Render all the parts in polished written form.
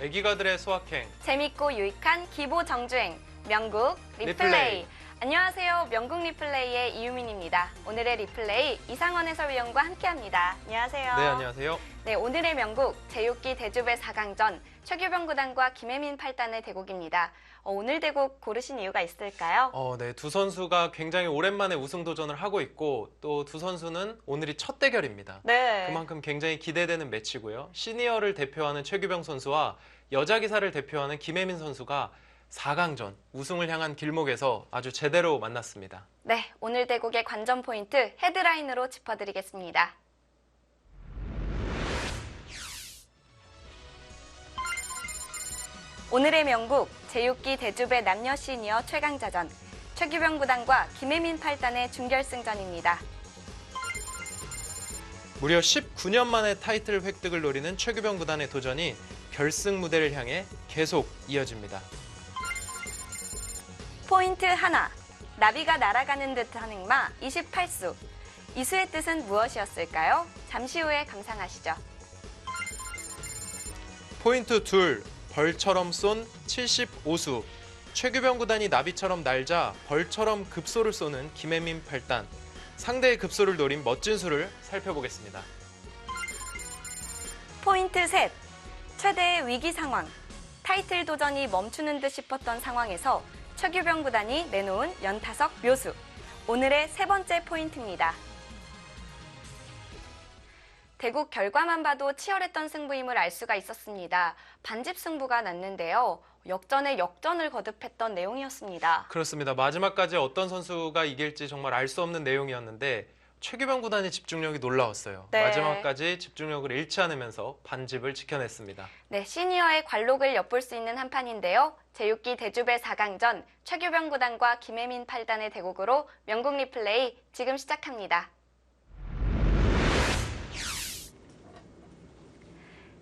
애기가들의 수학행. 재밌고 유익한 기보 정주행, 명국 리플레이. 리플레이. 안녕하세요. 명국 리플레이의 이유민입니다. 오늘의 리플레이 이상원 해설위원과 함께합니다. 안녕하세요. 네, 안녕하세요. 네, 오늘의 명국 제6기 대주배 4강전 최규병 구단과 김혜민 8단의 대국입니다. 오늘 대국 고르신 이유가 있을까요? 네, 두 선수가 굉장히 오랜만에 우승 도전을 하고 있고 또 두 선수는 오늘이 첫 대결입니다. 네. 그만큼 굉장히 기대되는 매치고요. 시니어를 대표하는 최규병 선수와 여자 기사를 대표하는 김혜민 선수가 4강전 우승을 향한 길목에서 아주 제대로 만났습니다. 네, 오늘 대국의 관전 포인트 헤드라인으로 짚어드리겠습니다. 오늘의 명국 제6기 대주배 남녀 시니어 최강자전 최규병 구단과 김혜민 8단의 준결승전입니다. 무려 19년 만에 타이틀 획득을 노리는 최규병 구단의 도전이 결승 무대를 향해 계속 이어집니다. 포인트 하나, 나비가 날아가는 듯한 행마 28수. 이 수의 뜻은 무엇이었을까요? 잠시 후에 감상하시죠. 포인트 둘, 벌처럼 쏜 75수. 최규병 구단이 나비처럼 날자 벌처럼 급소를 쏘는 김혜민 8단. 상대의 급소를 노린 멋진 수를 살펴보겠습니다. 포인트 셋, 최대의 위기 상황. 타이틀 도전이 멈추는 듯 싶었던 상황에서 최규병 구단이 내놓은 연타석 묘수. 오늘의 세 번째 포인트입니다. 대국 결과만 봐도 치열했던 승부임을 알 수가 있었습니다. 반집 승부가 났는데요. 역전에 역전을 거듭했던 내용이었습니다. 그렇습니다. 마지막까지 어떤 선수가 이길지 정말 알 수 없는 내용이었는데 최규병 구단의 집중력이 놀라웠어요. 네. 마지막까지 집중력을 잃지 않으면서 반집을 지켜냈습니다. 네, 시니어의 관록을 엿볼 수 있는 한 판인데요. 제6기 대주배 4강전 최규병 구단과 김혜민 8단의 대국으로 명국 리플레이 지금 시작합니다.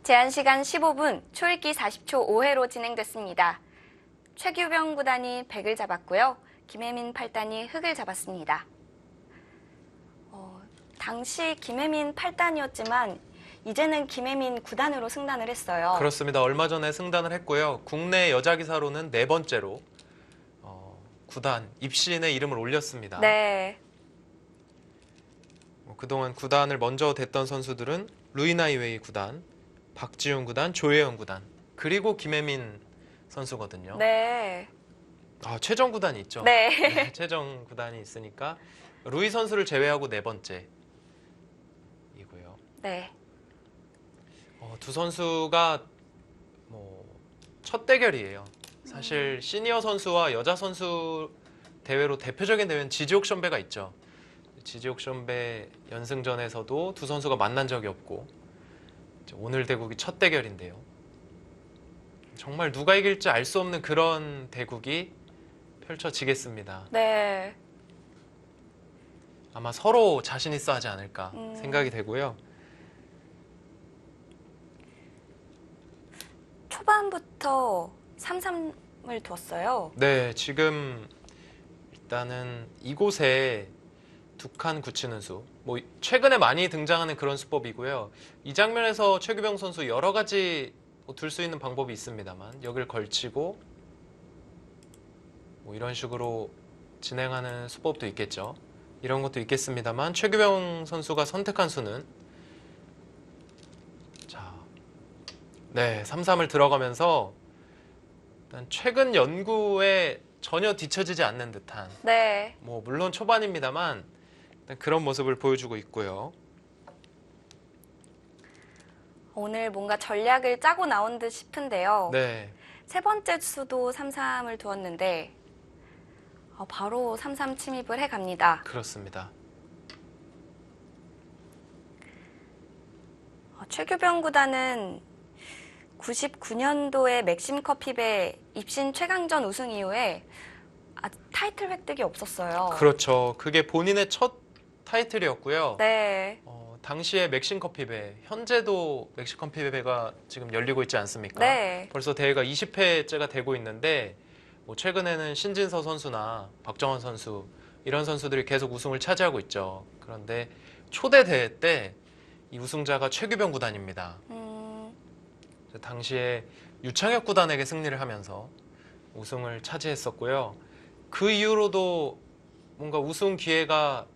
제한시간 15분, 초읽기 40초 5회로 진행됐습니다. 최규병 구단이 백을 잡았고요. 김혜민 8단이 흑을 잡았습니다. 당시 김혜민 8단이었지만 이제는 김혜민 9단으로 승단을 했어요. 그렇습니다. 얼마 전에 승단을 했고요. 국내 여자 기사로는 네 번째로 9단, 입신의 이름을 올렸습니다. 네. 그동안 9단을 먼저 댔던 선수들은 루이나이웨이 9단, 박지훈 9단, 조혜연 9단, 그리고 김혜민 선수거든요. 네. 최정 9단이 있죠. 네. 최정 9단이 있으니까 루이 선수를 제외하고 네 번째이고요. 네. 두 선수가 첫 대결이에요. 사실 시니어 선수와 여자 선수 대회로 대표적인 대회는 지지옥션배가 있죠. 지지옥션배 연승전에서도 두 선수가 만난 적이 없고 오늘 대국이 첫 대결인데요. 정말 누가 이길지 알 수 없는 그런 대국이 펼쳐지겠습니다. 네. 아마 서로 자신 있어 하지 않을까 생각이 되고요. 초반부터 3-3을 뒀어요. 네, 지금 일단은 이곳에 두 칸 굳히는 수. 최근에 많이 등장하는 그런 수법이고요. 이 장면에서 최규병 선수 여러 가지 둘 수 있는 방법이 있습니다만 여기를 걸치고 이런 식으로 진행하는 수법도 있겠죠. 이런 것도 있겠습니다만 최규병 선수가 선택한 수는 네, 3-3을 들어가면서 일단 최근 연구에 전혀 뒤처지지 않는 듯한 네. 물론 초반입니다만 일단 그런 모습을 보여주고 있고요. 오늘 뭔가 전략을 짜고 나온 듯 싶은데요. 네, 세 번째 수도 3-3을 두었는데 바로 3-3 침입을 해갑니다. 그렇습니다. 최규병 구단은 99년도에 맥심 커피배 입신 최강전 우승 이후에 타이틀 획득이 없었어요. 그렇죠. 그게 본인의 첫 타이틀이었고요. 네. 당시에 맥심커피배, 현재도 맥심커피배가 지금 열리고 있지 않습니까? 네. 벌써 대회가 20회째가 되고 있는데 최근에는 신진서 선수나 박정원 선수 이런 선수들이 계속 우승을 차지하고 있죠. 그런데 초대 대회 때 이 우승자가 최규병 구단입니다. 당시에 유창혁 구단에게 승리를 하면서 우승을 차지했었고요. 그 이후로도 뭔가 우승 기회가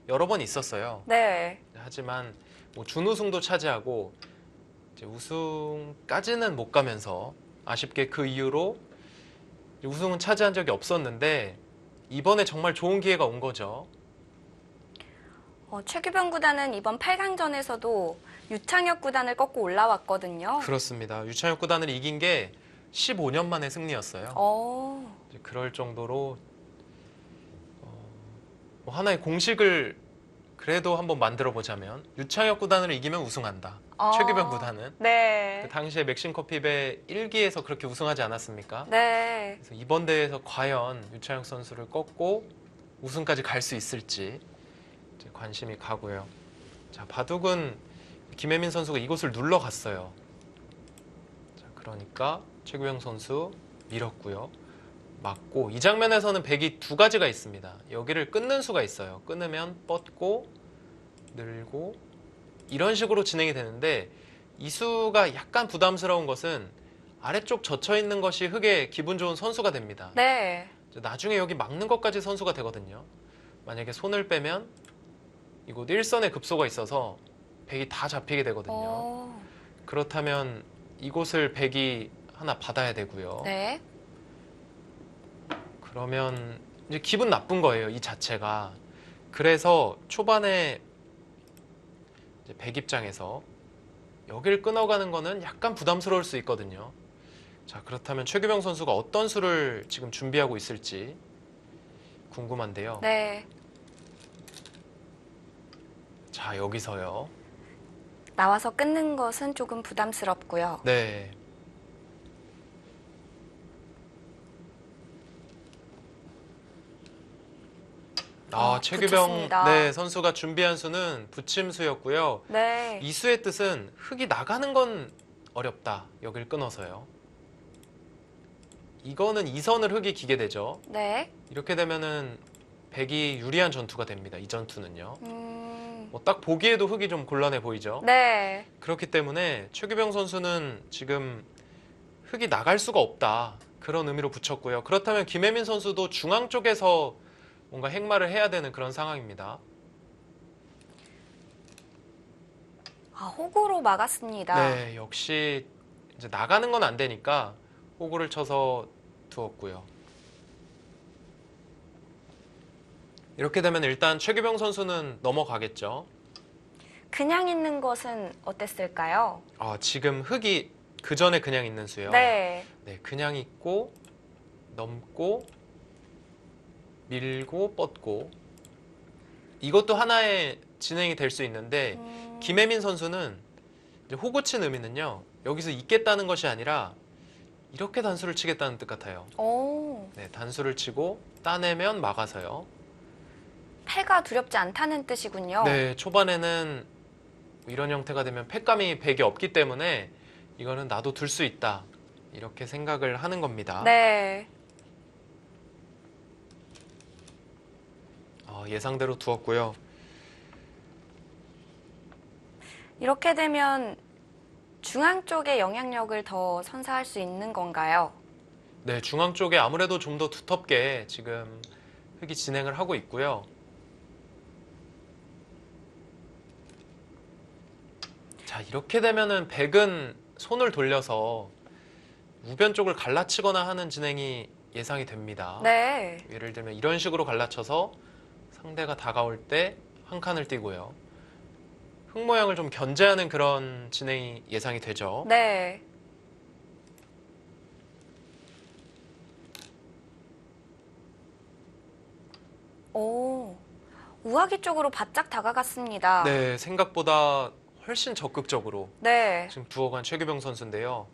여러 번 있었어요. 네. 하지만 뭐 준우승도 차지하고 이제 우승까지는 못 가면서 아쉽게 그 이후로 이제 우승은 차지한 적이 없었는데 이번에 정말 좋은 기회가 온 거죠. 최규병 구단은 이번 8강전에서도 유창혁 구단을 꺾고 올라왔거든요. 그렇습니다. 유창혁 구단을 이긴 게 15년 만의 승리였어요. 이제 그럴 정도로 뭐 하나의 공식을 그래도 한번 만들어 보자면 유창혁 구단을 이기면 우승한다. 최규병 구단은 네. 그 당시에 맥심 커피배 1기에서 그렇게 우승하지 않았습니까? 네. 그래서 이번 대회에서 과연 유창혁 선수를 꺾고 우승까지 갈 수 있을지 이제 관심이 가고요. 자, 바둑은 김혜민 선수가 이곳을 눌러 갔어요. 자, 그러니까 최규병 선수 밀었고요. 맞고 이 장면에서는 백이 두 가지가 있습니다. 여기를 끊는 수가 있어요. 끊으면 뻗고 늘고 이런 식으로 진행이 되는데 이 수가 약간 부담스러운 것은 아래쪽 젖혀 있는 것이 흙에 기분 좋은 선수가 됩니다. 네. 나중에 여기 막는 것까지 선수가 되거든요. 만약에 손을 빼면 이곳 일선에 급소가 있어서 백이 다 잡히게 되거든요. 그렇다면 이곳을 백이 하나 받아야 되고요. 네. 그러면 이제 기분 나쁜 거예요, 이 자체가. 그래서 초반에 이제 백 입장에서 여기를 끊어가는 거는 약간 부담스러울 수 있거든요. 자, 그렇다면 최규병 선수가 어떤 수를 지금 준비하고 있을지 궁금한데요. 네. 자, 여기서요. 나와서 끊는 것은 조금 부담스럽고요. 네. 최규병 붙였습니다. 선수가 준비한 수는 붙임수였고요. 네. 이 수의 뜻은 흙이 나가는 건 어렵다. 여길 끊어서요. 이거는 2선을 흙이 기게 되죠. 네. 이렇게 되면은 백이 유리한 전투가 됩니다. 이 전투는요. 음. 딱 보기에도 흙이 좀 곤란해 보이죠. 네. 그렇기 때문에 최규병 선수는 지금 흙이 나갈 수가 없다. 그런 의미로 붙였고요. 그렇다면 김혜민 선수도 중앙 쪽에서 뭔가 행마를 해야 되는 그런 상황입니다. 호구로 막았습니다. 네, 역시 이제 나가는 건 안 되니까 호구를 쳐서 두었고요. 이렇게 되면 일단 최규병 선수는 넘어가겠죠. 그냥 있는 것은 어땠을까요? 지금 흙이 그 전에 그냥 있는 수요. 네. 네, 그냥 있고 넘고 밀고 뻗고 이것도 하나의 진행이 될 수 있는데 김혜민 선수는 이제 호구 친 의미는요. 여기서 있겠다는 것이 아니라 이렇게 단수를 치겠다는 뜻 같아요. 오. 네, 단수를 치고 따내면 막아서요. 패가 두렵지 않다는 뜻이군요. 네, 초반에는 이런 형태가 되면 패감이 백이 없기 때문에 이거는 나도 둘 수 있다. 이렇게 생각을 하는 겁니다. 네. 예상대로 두었고요. 이렇게 되면 중앙 쪽의 영향력을 더 선사할 수 있는 건가요? 네, 중앙 쪽에 아무래도 좀 더 두텁게 지금 흙이 진행을 하고 있고요. 자, 이렇게 되면은 백은 손을 돌려서 우변 쪽을 갈라치거나 하는 진행이 예상이 됩니다. 네. 예를 들면 이런 식으로 갈라쳐서 상대가 다가올 때 한 칸을 띄고요. 흙 모양을 좀 견제하는 그런 진행이 예상이 되죠. 네. 오. 우아기 쪽으로 바짝 다가갔습니다. 네, 생각보다 훨씬 적극적으로 네. 지금 두어간 최규병 선수인데요.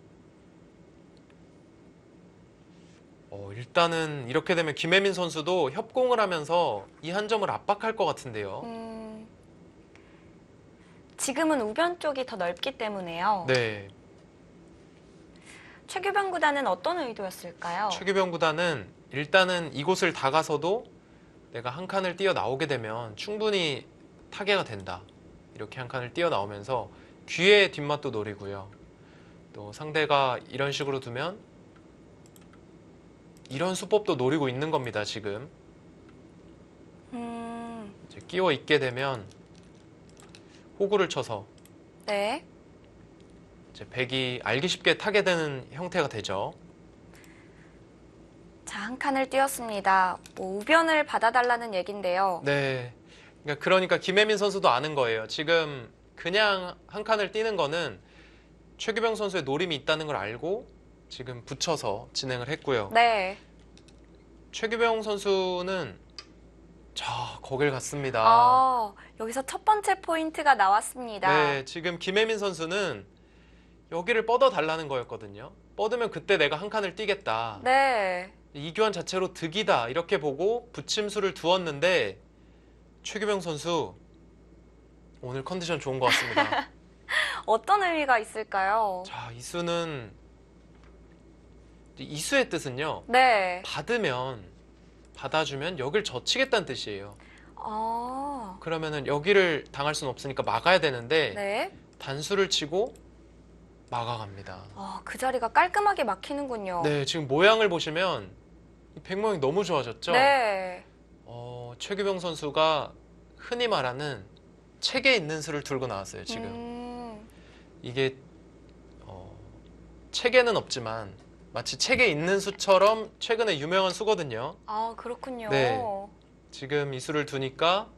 일단은 이렇게 되면 김혜민 선수도 협공을 하면서 이 한 점을 압박할 것 같은데요. 지금은 우변 쪽이 더 넓기 때문에요. 네, 최규병 구단은 어떤 의도였을까요? 최규병 구단은 일단은 이곳을 다가서도 내가 한 칸을 뛰어 나오게 되면 충분히 타개가 된다. 이렇게 한 칸을 뛰어 나오면서 귀의 뒷맛도 노리고요. 또 상대가 이런 식으로 두면 이런 수법도 노리고 있는 겁니다, 지금. 이제 끼워 있게 되면 호구를 쳐서 네. 이제 백이 알기 쉽게 타게 되는 형태가 되죠. 자, 한 칸을 띄웠습니다. 뭐 우변을 받아달라는 얘긴데요. 네. 그러니까 김혜민 선수도 아는 거예요. 지금 그냥 한 칸을 띄는 거는 최규병 선수의 노림이 있다는 걸 알고 지금 붙여서 진행을 했고요. 네. 최규병 선수는 자, 거길 갔습니다. 여기서 첫 번째 포인트가 나왔습니다. 네, 지금 김혜민 선수는 여기를 뻗어 달라는 거였거든요. 뻗으면 그때 내가 한 칸을 띄겠다. 네. 이 교환 자체로 득이다 이렇게 보고 붙임수를 두었는데 최규병 선수 오늘 컨디션 좋은 것 같습니다. 어떤 의미가 있을까요? 자, 이 수는 이 수의 뜻은요. 네. 받아주면 여길 젖히겠다는 뜻이에요. 아, 그러면은 여기를 당할 수는 없으니까 막아야 되는데 네. 단수를 치고 막아갑니다. 그 자리가 깔끔하게 막히는군요. 네, 지금 모양을 보시면 이 백 모양이 너무 좋아졌죠? 네. 최규병 선수가 흔히 말하는 책에 있는 수를 들고 나왔어요, 지금. 이게 책에는 없지만 마치 책에 있는 수처럼 최근에 유명한 수거든요. 아, 그렇군요. 네. 지금 이 수를 두니까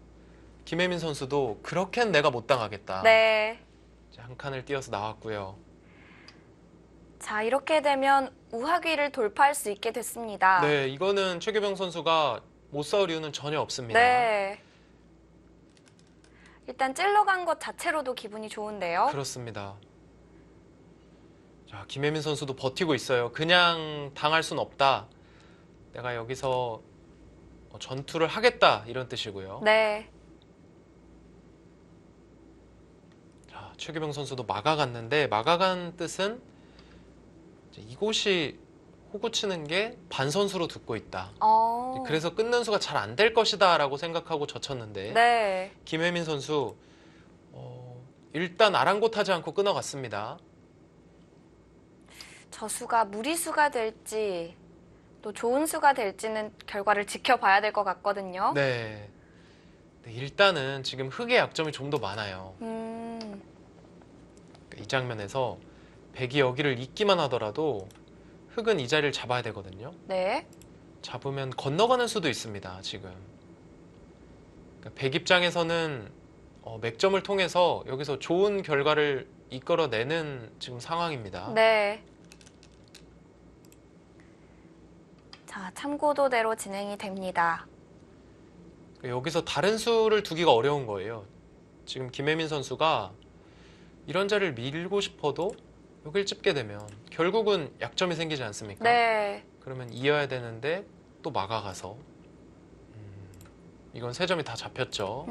김혜민 선수도 그렇게는 내가 못 당하겠다. 네. 이제 한 칸을 띄어서 나왔고요. 자, 이렇게 되면 우하기를 돌파할 수 있게 됐습니다. 네, 이거는 최규병 선수가 못 싸울 이유는 전혀 없습니다. 네. 일단 찔러간 것 자체로도 기분이 좋은데요. 그렇습니다. 자, 김혜민 선수도 버티고 있어요. 그냥 당할 순 없다. 내가 여기서 전투를 하겠다 이런 뜻이고요. 네. 자, 최규병 선수도 막아갔는데 막아간 뜻은 이제 이곳이 호구 치는 게 반선수로 듣고 있다. 그래서 끊는 수가 잘 안 될 것이다 라고 생각하고 젖혔는데 네. 김혜민 선수 일단 아랑곳하지 않고 끊어갔습니다. 저 수가 무리수가 될지 또 좋은 수가 될지는 결과를 지켜봐야 될 것 같거든요. 네. 일단은 지금 흑의 약점이 좀 더 많아요. 이 장면에서 백이 여기를 잇기만 하더라도 흑은 이 자리를 잡아야 되거든요. 네. 잡으면 건너가는 수도 있습니다, 지금. 그러니까 백 입장에서는 맥점을 통해서 여기서 좋은 결과를 이끌어내는 지금 상황입니다. 네. 자, 참고도대로 진행이 됩니다. 여기서 다른 수를 두기가 어려운 거예요. 지금 김혜민 선수가 이런 자리를 밀고 싶어도 여길 찝게 되면 결국은 약점이 생기지 않습니까? 네. 그러면 이어야 되는데 또 막아가서 이건 세 점이 다 잡혔죠.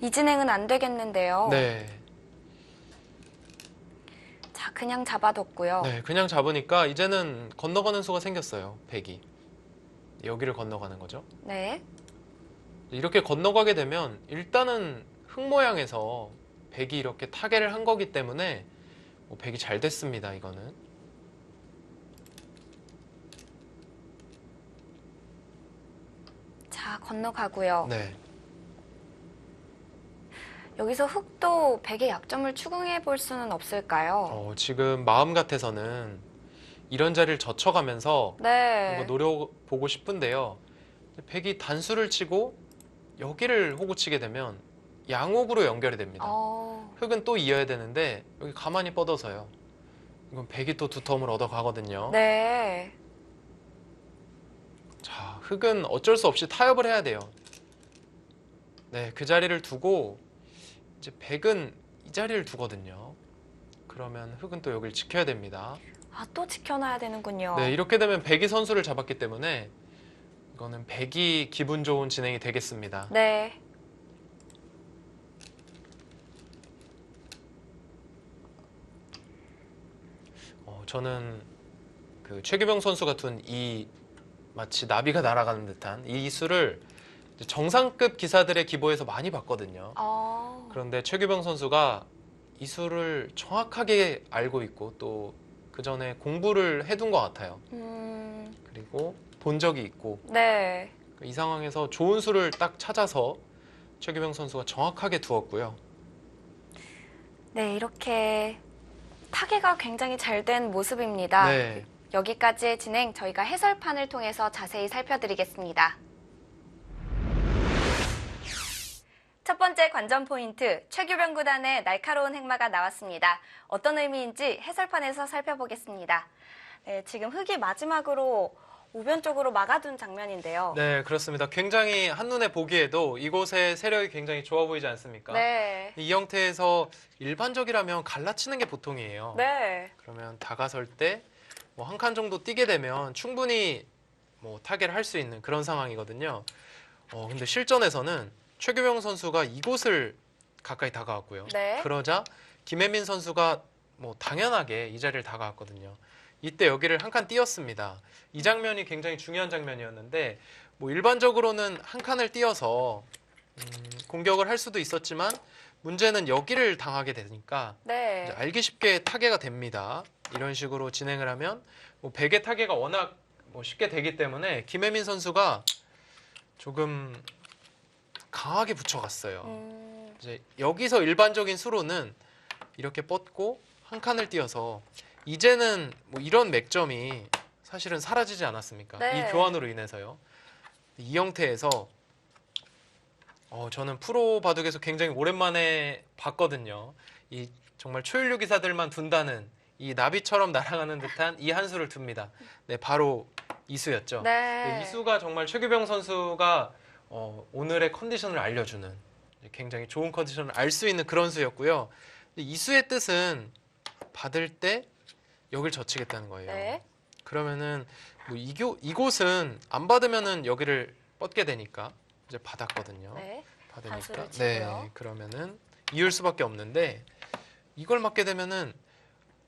이 진행은 안 되겠는데요. 네. 자, 그냥 잡아뒀고요. 네, 그냥 잡으니까 이제는 건너가는 수가 생겼어요. 백이. 여기를 건너가는 거죠. 네. 이렇게 건너가게 되면 일단은 흙 모양에서 백이 이렇게 타개를 한 거기 때문에 백이 잘 됐습니다. 이거는. 자, 건너가고요. 네. 여기서 흑도 백의 약점을 추궁해 볼 수는 없을까요? 지금 마음 같아서는 이런 자리를 젖혀가면서 네. 한번 노려보고 싶은데요. 백이 단수를 치고 여기를 호구 치게 되면 양옥으로 연결이 됩니다. 흑은 또 이어야 되는데 여기 가만히 뻗어서요. 이건 백이 또 두터움을 얻어가거든요. 네. 자, 흑은 어쩔 수 없이 타협을 해야 돼요. 네, 그 자리를 두고 이제 백은 이 자리를 두거든요. 그러면 흑은 또 여기를 지켜야 됩니다. 아, 또 지켜놔야 되는군요. 네, 이렇게 되면 백이 선수를 잡았기 때문에 이거는 백이 기분 좋은 진행이 되겠습니다. 네. 저는 그 최규병 선수가 둔 이 마치 나비가 날아가는 듯한 이 수를 정상급 기사들의 기보에서 많이 봤거든요. 그런데 최규병 선수가 이 수를 정확하게 알고 있고 또 그 전에 공부를 해둔 것 같아요. 그리고 본 적이 있고 네. 이 상황에서 좋은 수를 딱 찾아서 최규병 선수가 정확하게 두었고요. 네, 이렇게 타개가 굉장히 잘 된 모습입니다. 네. 여기까지의 진행 저희가 해설판을 통해서 자세히 살펴드리겠습니다. 첫 번째 관전 포인트, 최규병 구단의 날카로운 행마가 나왔습니다. 어떤 의미인지 해설판에서 살펴보겠습니다. 네, 지금 흑이 마지막으로 우변 쪽으로 막아둔 장면인데요. 네, 그렇습니다. 굉장히 한눈에 보기에도 이곳의 세력이 굉장히 좋아 보이지 않습니까? 네. 이 형태에서 일반적이라면 갈라치는 게 보통이에요. 네. 그러면 다가설 때 뭐 한 칸 정도 뛰게 되면 충분히 뭐 타개를 할 수 있는 그런 상황이거든요. 근데 실전에서는 최규병 선수가 이곳을 가까이 다가왔고요. 네. 그러자 김혜민 선수가 뭐 당연하게 이 자리를 다가왔거든요. 이때 여기를 한 칸 띄었습니다. 이 장면이 굉장히 중요한 장면이었는데 뭐 일반적으로는 한 칸을 띄어서 공격을 할 수도 있었지만 문제는 여기를 당하게 되니까 네. 이제 알기 쉽게 타개가 됩니다. 이런 식으로 진행을 하면 뭐 베개 타개가 워낙 뭐 쉽게 되기 때문에 김혜민 선수가 조금 강하게 붙여갔어요. 이제 여기서 일반적인 수로는 이렇게 뻗고 한 칸을 띄어서 이제는 뭐 이런 맥점이 사실은 사라지지 않았습니까? 네. 이 교환으로 인해서요. 이 형태에서 저는 프로 바둑에서 굉장히 오랜만에 봤거든요. 이 정말 초일류 기사들만 둔다는 이 나비처럼 날아가는 듯한 이 한 수를 둡니다. 네, 바로 이 수였죠. 네. 이 수가 정말 최규병 선수가 오늘의 컨디션을 알려주는 굉장히 좋은 컨디션을 알 수 있는 그런 수였고요. 이 수의 뜻은 받을 때 여길 젖히겠다는 거예요. 네. 그러면은 뭐 이곳은 안 받으면은 여기를 뻗게 되니까 이제 받았거든요. 네. 받으니까 한수를 치고요. 네, 그러면은 이을 수밖에 없는데 이걸 맞게 되면은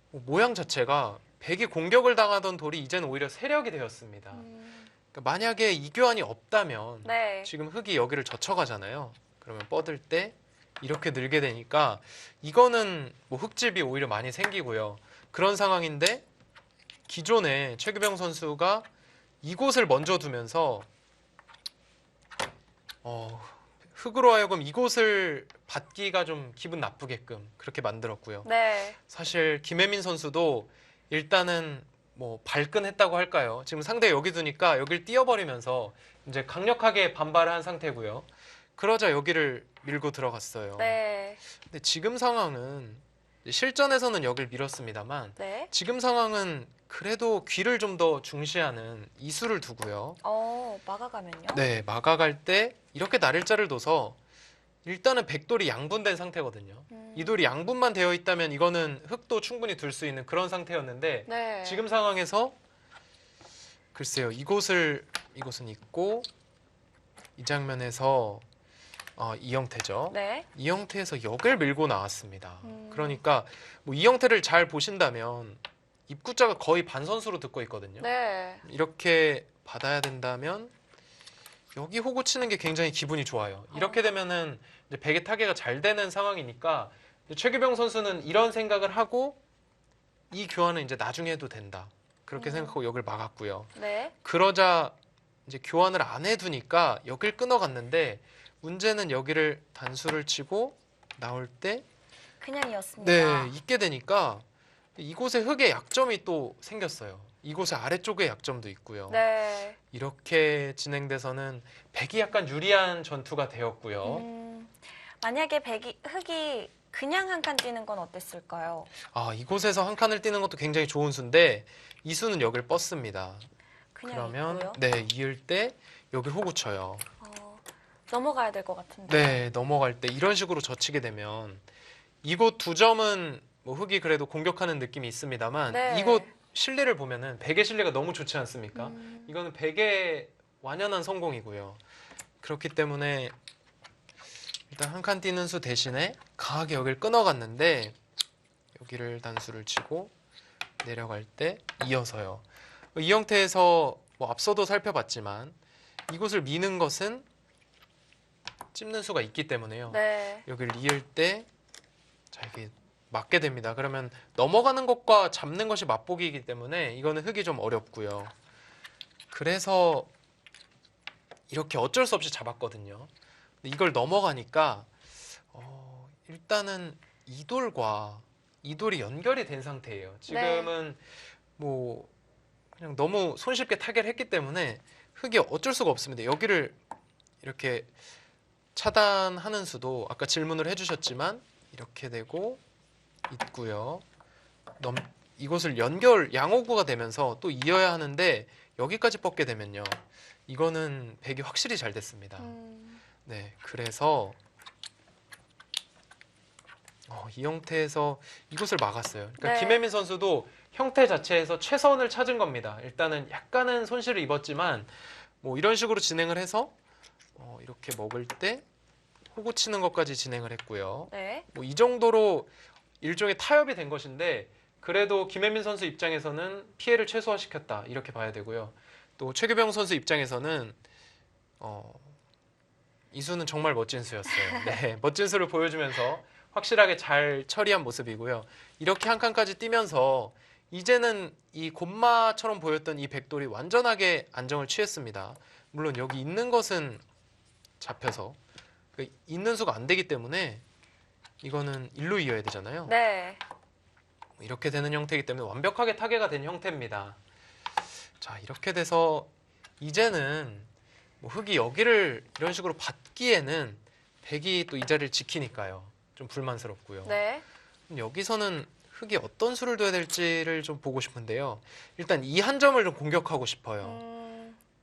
뭐 모양 자체가 백이 공격을 당하던 돌이 이제는 오히려 세력이 되었습니다. 그러니까 만약에 이 교환이 없다면 네. 지금 흑이 여기를 젖혀가잖아요. 그러면 뻗을 때 이렇게 늘게 되니까 이거는 뭐 흑집이 오히려 많이 생기고요. 그런 상황인데 기존에 최규병 선수가 이곳을 먼저 두면서 흑으로 하여금 이곳을 받기가 좀 기분 나쁘게끔 그렇게 만들었고요. 네. 사실 김혜민 선수도 일단은 뭐 발끈했다고 할까요? 지금 상대 여기 두니까 여길 띄어버리면서 이제 강력하게 반발을 한 상태고요. 그러자 여기를 밀고 들어갔어요. 네. 근데 지금 상황은 실전에서는 여길 밀었습니다만 네. 지금 상황은 그래도 귀를 좀 더 중시하는 이수를 두고요. 막아가면요? 네, 막아갈 때 이렇게 날일자를 둬서 일단은 백돌이 양분된 상태거든요. 이 돌이 양분만 되어 있다면 이거는 흑도 충분히 둘 수 있는 그런 상태였는데 네. 지금 상황에서 글쎄요, 이곳은 있고 이 장면에서 이 형태죠. 네. 이 형태에서 역을 밀고 나왔습니다. 그러니까 뭐 이 형태를 잘 보신다면 입구자가 거의 반선수로 듣고 있거든요. 네. 이렇게 받아야 된다면 여기 호구 치는 게 굉장히 기분이 좋아요. 이렇게 되면은 이제 백의 타개가 잘 되는 상황이니까 최규병 선수는 이런 생각을 하고 이 교환은 이제 나중에 해도 된다. 그렇게 생각하고 여기를 막았고요. 네. 그러자 이제 교환을 안 해두니까 여길 끊어갔는데 문제는 여기를 단수를 치고 나올 때 그냥이었습니다. 네, 있게 되니까 이곳에 흑의 약점이 또 생겼어요. 이곳에 아래쪽에 약점도 있고요. 네. 이렇게 진행돼서는 백이 약간 유리한 전투가 되었고요. 만약에 흑이 그냥 한 칸 뛰는 건 어땠을까요? 이곳에서 한 칸을 뛰는 것도 굉장히 좋은 수인데 이 수는 여기를 뻗습니다. 그냥 그러면 있고요. 네, 이을 때 여기를 호구 쳐요. 넘어가야 될 것 같은데. 네, 넘어갈 때 이런 식으로 젖히게 되면 이곳 두 점은 뭐 흑이 그래도 공격하는 느낌이 있습니다만 네. 이곳 실리를 보면은 백의 실리가 너무 좋지 않습니까? 이거는 백의 완연한 성공이고요. 그렇기 때문에 일단 한 칸 뛰는 수 대신에 강하게 여기를 끊어갔는데 여기를 단수를 치고 내려갈 때 이어서요. 이 형태에서 뭐 앞서도 살펴봤지만 이곳을 미는 것은 찝는 수가 있기 때문에요. 네. 여기를 이을 때 자, 이게 맞게 됩니다. 그러면 넘어가는 것과 잡는 것이 맞보기이기 때문에 이거는 흙이 좀 어렵고요. 그래서 이렇게 어쩔 수 없이 잡았거든요. 근데 이걸 넘어가니까 일단은 이 돌이 연결이 된 상태예요. 지금은 뭐 그냥 너무 손쉽게 타결을 했기 때문에 흙이 어쩔 수가 없습니다. 여기를 이렇게 차단하는 수도 아까 질문을 해주셨지만 이렇게 되고 있고요. 이곳을 양호구가 되면서 또 이어야 하는데 여기까지 뻗게 되면요. 이거는 백이 확실히 잘 됐습니다. 네, 그래서 이 형태에서 이곳을 막았어요. 그러니까 네. 김혜민 선수도 형태 자체에서 최선을 찾은 겁니다. 일단은 약간은 손실을 입었지만 뭐 이런 식으로 진행을 해서 이렇게 먹을 때 호구 치는 것까지 진행을 했고요. 네. 뭐 이 정도로 일종의 타협이 된 것인데 그래도 김혜민 선수 입장에서는 피해를 최소화시켰다 이렇게 봐야 되고요. 또 최규병 선수 입장에서는 이 수는 정말 멋진 수였어요. 네, 멋진 수를 보여주면서 확실하게 잘 처리한 모습이고요. 이렇게 한 칸까지 뛰면서 이제는 이 곰마처럼 보였던 이 백돌이 완전하게 안정을 취했습니다. 물론 여기 있는 것은 잡혀서 있는 수가 안 되기 때문에 이거는 일로 이어야 되잖아요. 네. 이렇게 되는 형태이기 때문에 완벽하게 타개가 된 형태입니다. 자, 이렇게 돼서 이제는 뭐 흙이 여기를 이런 식으로 받기에는 백이 또 이 자리를 지키니까요. 좀 불만스럽고요. 네. 여기서는 흙이 어떤 수를 둬야 될지를 좀 보고 싶은데요. 일단 이 한 점을 좀 공격하고 싶어요.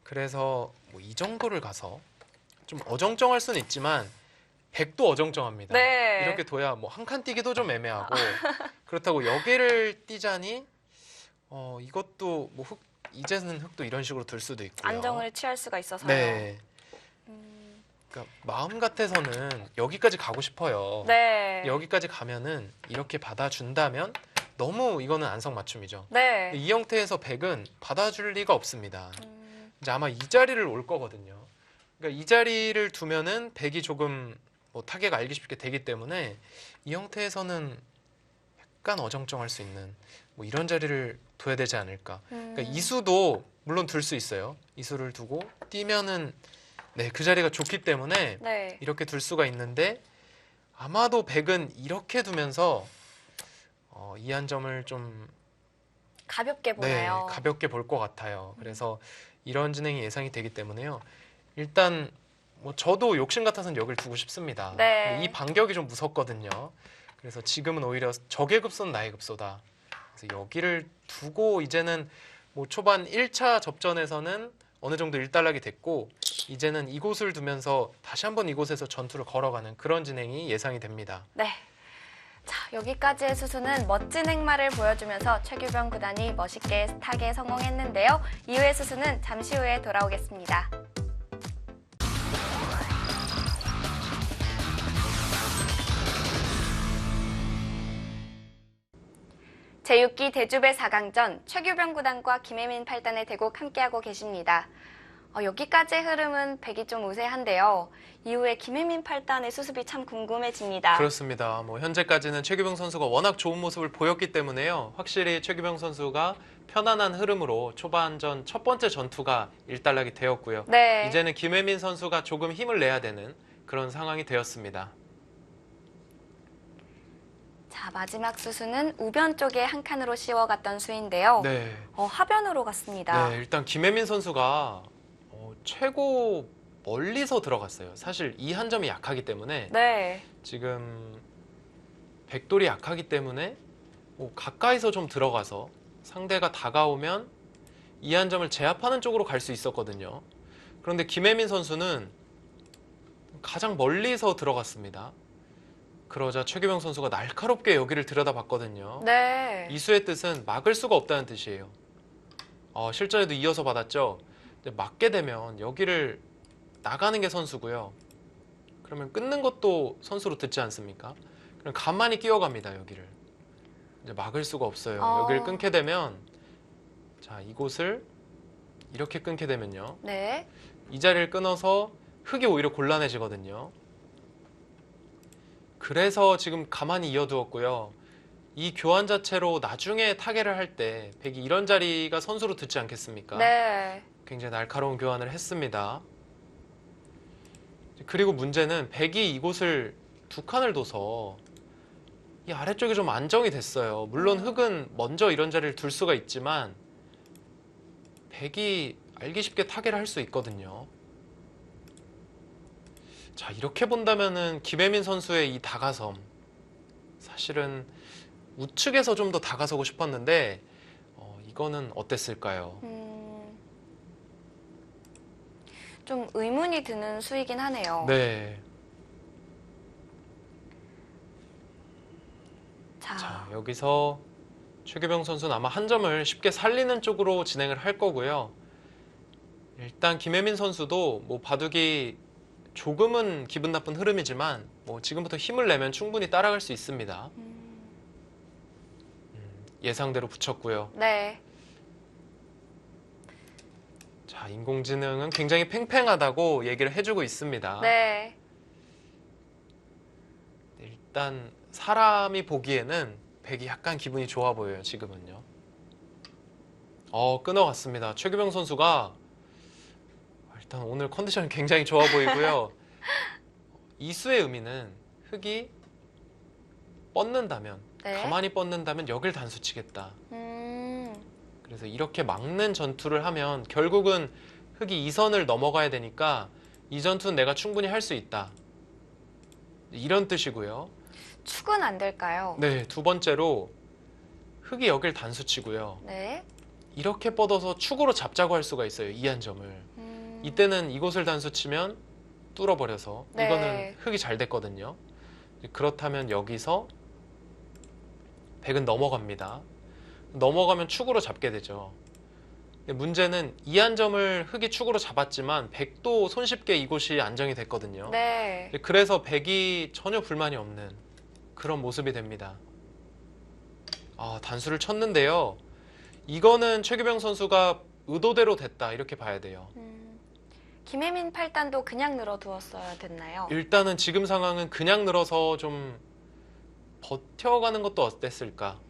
그래서 뭐 이 정도를 가서 좀 어정쩡할 수는 있지만 백도 어정쩡합니다. 네. 이렇게 둬야 뭐 한 칸 뛰기도 좀 애매하고 그렇다고 여기를 뛰자니 이것도 뭐 이제는 흙도 이런 식으로 둘 수도 있고요. 안정을 취할 수가 있어서요. 네. 그러니까 마음 같아서는 여기까지 가고 싶어요. 네. 여기까지 가면은 이렇게 받아준다면 너무 이거는 안성맞춤이죠. 네. 이 형태에서 백은 받아줄 리가 없습니다. 이제 아마 이 자리를 올 거거든요. 그러니까 이 자리를 두면은 백이 조금 뭐 타겟 알기 쉽게 되기 때문에 이 형태에서는 약간 어정쩡할 수 있는 뭐 이런 자리를 둬야 되지 않을까. 그러니까 이 수도 물론 둘 수 있어요. 이 수를 두고 뛰면은 네, 그 자리가 좋기 때문에 네. 이렇게 둘 수가 있는데 아마도 백은 이렇게 두면서 이 한 점을 좀 가볍게 보나요? 네, 가볍게 볼 것 같아요. 그래서 이런 진행이 예상이 되기 때문에요. 일단 뭐 저도 욕심 같아서는 여기를 두고 싶습니다. 네. 근데 이 반격이 좀 무섭거든요. 그래서 지금은 오히려 적의 급소는 나의 급소다. 그래서 여기를 두고 이제는 뭐 초반 1차 접전에서는 어느 정도 일단락이 됐고 이제는 이곳을 두면서 다시 한번 이곳에서 전투를 걸어가는 그런 진행이 예상이 됩니다. 네. 자, 여기까지의 수수는 멋진 행마를 보여주면서 최규병 구단이 멋있게 타기에 성공했는데요. 이후의 수수는 잠시 후에 돌아오겠습니다. 제6기 대주배 4강전 최규병 구단과 김혜민 8단의 대국 함께하고 계십니다. 여기까지의 흐름은 백이 좀 우세한데요. 이후에 김혜민 8단의 수습이 참 궁금해집니다. 그렇습니다. 뭐 현재까지는 최규병 선수가 워낙 좋은 모습을 보였기 때문에요. 확실히 최규병 선수가 편안한 흐름으로 초반전 첫 번째 전투가 일단락이 되었고요. 네. 이제는 김혜민 선수가 조금 힘을 내야 되는 그런 상황이 되었습니다. 자, 마지막 수수는 우변 쪽에 한 칸으로 씌워갔던 수인데요. 네. 하변으로 갔습니다. 네, 일단 김혜민 선수가 최고 멀리서 들어갔어요. 사실 이 한 점이 약하기 때문에 네. 지금 백돌이 약하기 때문에 뭐 가까이서 좀 들어가서 상대가 다가오면 이 한 점을 제압하는 쪽으로 갈 수 있었거든요. 그런데 김혜민 선수는 가장 멀리서 들어갔습니다. 그러자 최규병 선수가 날카롭게 여기를 들여다봤거든요. 네. 이수의 뜻은 막을 수가 없다는 뜻이에요. 실전에도 이어서 받았죠. 맞게 되면 여기를 나가는 게 선수고요. 그러면 끊는 것도 선수로 듣지 않습니까? 그럼 가만히 끼어갑니다. 여기를. 이제 막을 수가 없어요. 여기를 끊게 되면 자, 이곳을 이렇게 끊게 되면요. 네. 이 자리를 끊어서 흙이 오히려 곤란해지거든요. 그래서 지금 가만히 이어두었고요. 이 교환 자체로 나중에 타계를 할 때 백이 이런 자리가 선수로 듣지 않겠습니까? 네. 굉장히 날카로운 교환을 했습니다. 그리고 문제는 백이 이곳을 두 칸을 둬서 이 아래쪽이 좀 안정이 됐어요. 물론 흑은 먼저 이런 자리를 둘 수가 있지만 백이 알기 쉽게 타계를 할 수 있거든요. 자, 이렇게 본다면은 김혜민 선수의 이 다가섬, 사실은 우측에서 좀 더 다가서고 싶었는데 이거는 어땠을까요? 좀 의문이 드는 수이긴 하네요. 네. 자, 자, 여기서 최규병 선수는 아마 한 점을 쉽게 살리는 쪽으로 진행을 할 거고요. 일단 김혜민 선수도 뭐 바둑이 조금은 기분 나쁜 흐름이지만 뭐 지금부터 힘을 내면 충분히 따라갈 수 있습니다. 예상대로 붙였고요. 네. 자, 인공지능은 굉장히 팽팽하다고 얘기를 해주고 있습니다. 네. 일단 사람이 보기에는 백이 약간 기분이 좋아 보여요. 지금은요. 끊어갔습니다. 최규병 선수가 일단 오늘 컨디션이 굉장히 좋아 보이고요. 이 수의 의미는 흑이 뻗는다면, 네. 가만히 뻗는다면 여길 단수 치겠다. 음, 그래서 이렇게 막는 전투를 하면 결국은 흑이 이 선을 넘어가야 되니까 이 전투는 내가 충분히 할 수 있다. 이런 뜻이고요. 축은 안 될까요? 네, 두 번째로 흑이 여길 단수 치고요. 네. 이렇게 뻗어서 축으로 잡자고 할 수가 있어요. 이 한 점을. 이때는 이곳을 단수 치면 뚫어버려서 네. 이거는 흑이 잘 됐거든요. 그렇다면 여기서 백은 넘어갑니다. 넘어가면 축으로 잡게 되죠. 근데 문제는 이 한 점을 흑이 축으로 잡았지만 백도 손쉽게 이곳이 안정이 됐거든요. 네. 그래서 백이 전혀 불만이 없는 그런 모습이 됩니다. 단수를 쳤는데요. 이거는 최규병 선수가 의도대로 됐다 이렇게 봐야 돼요. 김혜민 팔단도 그냥 늘어두었어야 됐나요? 일단은 지금 상황은 그냥 늘어서 좀 버텨가는 것도 어땠을까.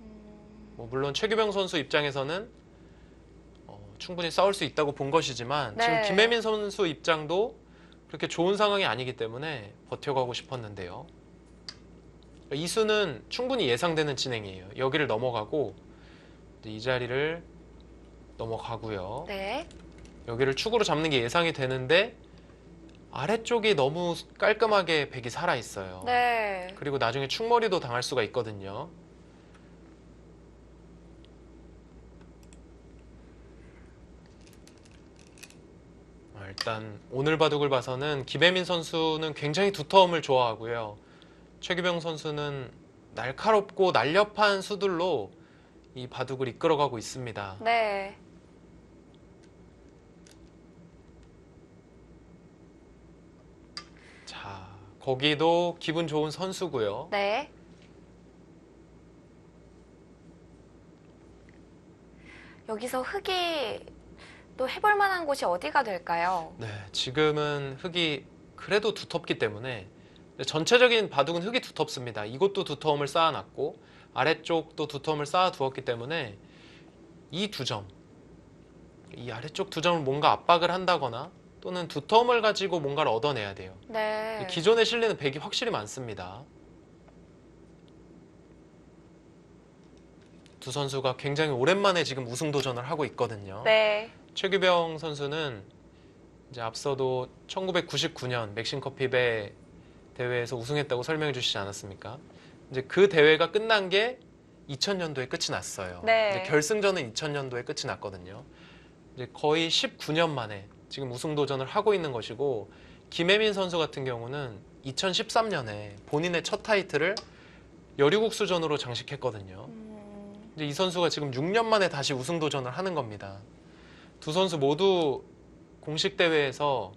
뭐 물론 최규병 선수 입장에서는 충분히 싸울 수 있다고 본 것이지만 네. 지금 김혜민 선수 입장도 그렇게 좋은 상황이 아니기 때문에 버텨가고 싶었는데요. 이 수는 충분히 예상되는 진행이에요. 여기를 넘어가고 이 자리를 넘어가고요. 네. 여기를 축으로 잡는 게 예상이 되는데 아래쪽이 너무 깔끔하게 백이 살아있어요. 네. 그리고 나중에 축머리도 당할 수가 있거든요. 일단 오늘 바둑을 봐서는 김혜민 선수는 굉장히 두터움을 좋아하고요. 최규병 선수는 날카롭고 날렵한 수들로 이 바둑을 이끌어가고 있습니다. 네. 자, 거기도 기분 좋은 선수고요. 네. 여기서 흑이 또 해볼 만한 곳이 어디가 될까요? 네, 지금은 흑이 그래도 두텁기 때문에 전체적인 바둑은 흑이 두텁습니다. 이곳도 두터움을 쌓아놨고 아래쪽도 두터움을 쌓아두었기 때문에 이 두 점, 이 아래쪽 두 점을 뭔가 압박을 한다거나 또는 두터움을 가지고 뭔가를 얻어내야 돼요. 네. 기존에 실리는 백이 확실히 많습니다. 두 선수가 굉장히 오랜만에 지금 우승 도전을 하고 있거든요. 네. 최규병 선수는 이제 앞서도 1999년 맥심커피배 대회에서 우승했다고 설명해 주시지 않았습니까? 이제 그 대회가 끝난 게 2000년도에 끝이 났어요. 네. 이제 결승전은 2000년도에 끝이 났거든요. 이제 거의 19년 만에 지금 우승 도전을 하고 있는 것이고 김혜민 선수 같은 경우는 2013년에 본인의 첫 타이틀을 여류국수전으로 장식했거든요. 이제 이 선수가 지금 6년 만에 다시 우승 도전을 하는 겁니다. 두 선수 모두 공식 대회에서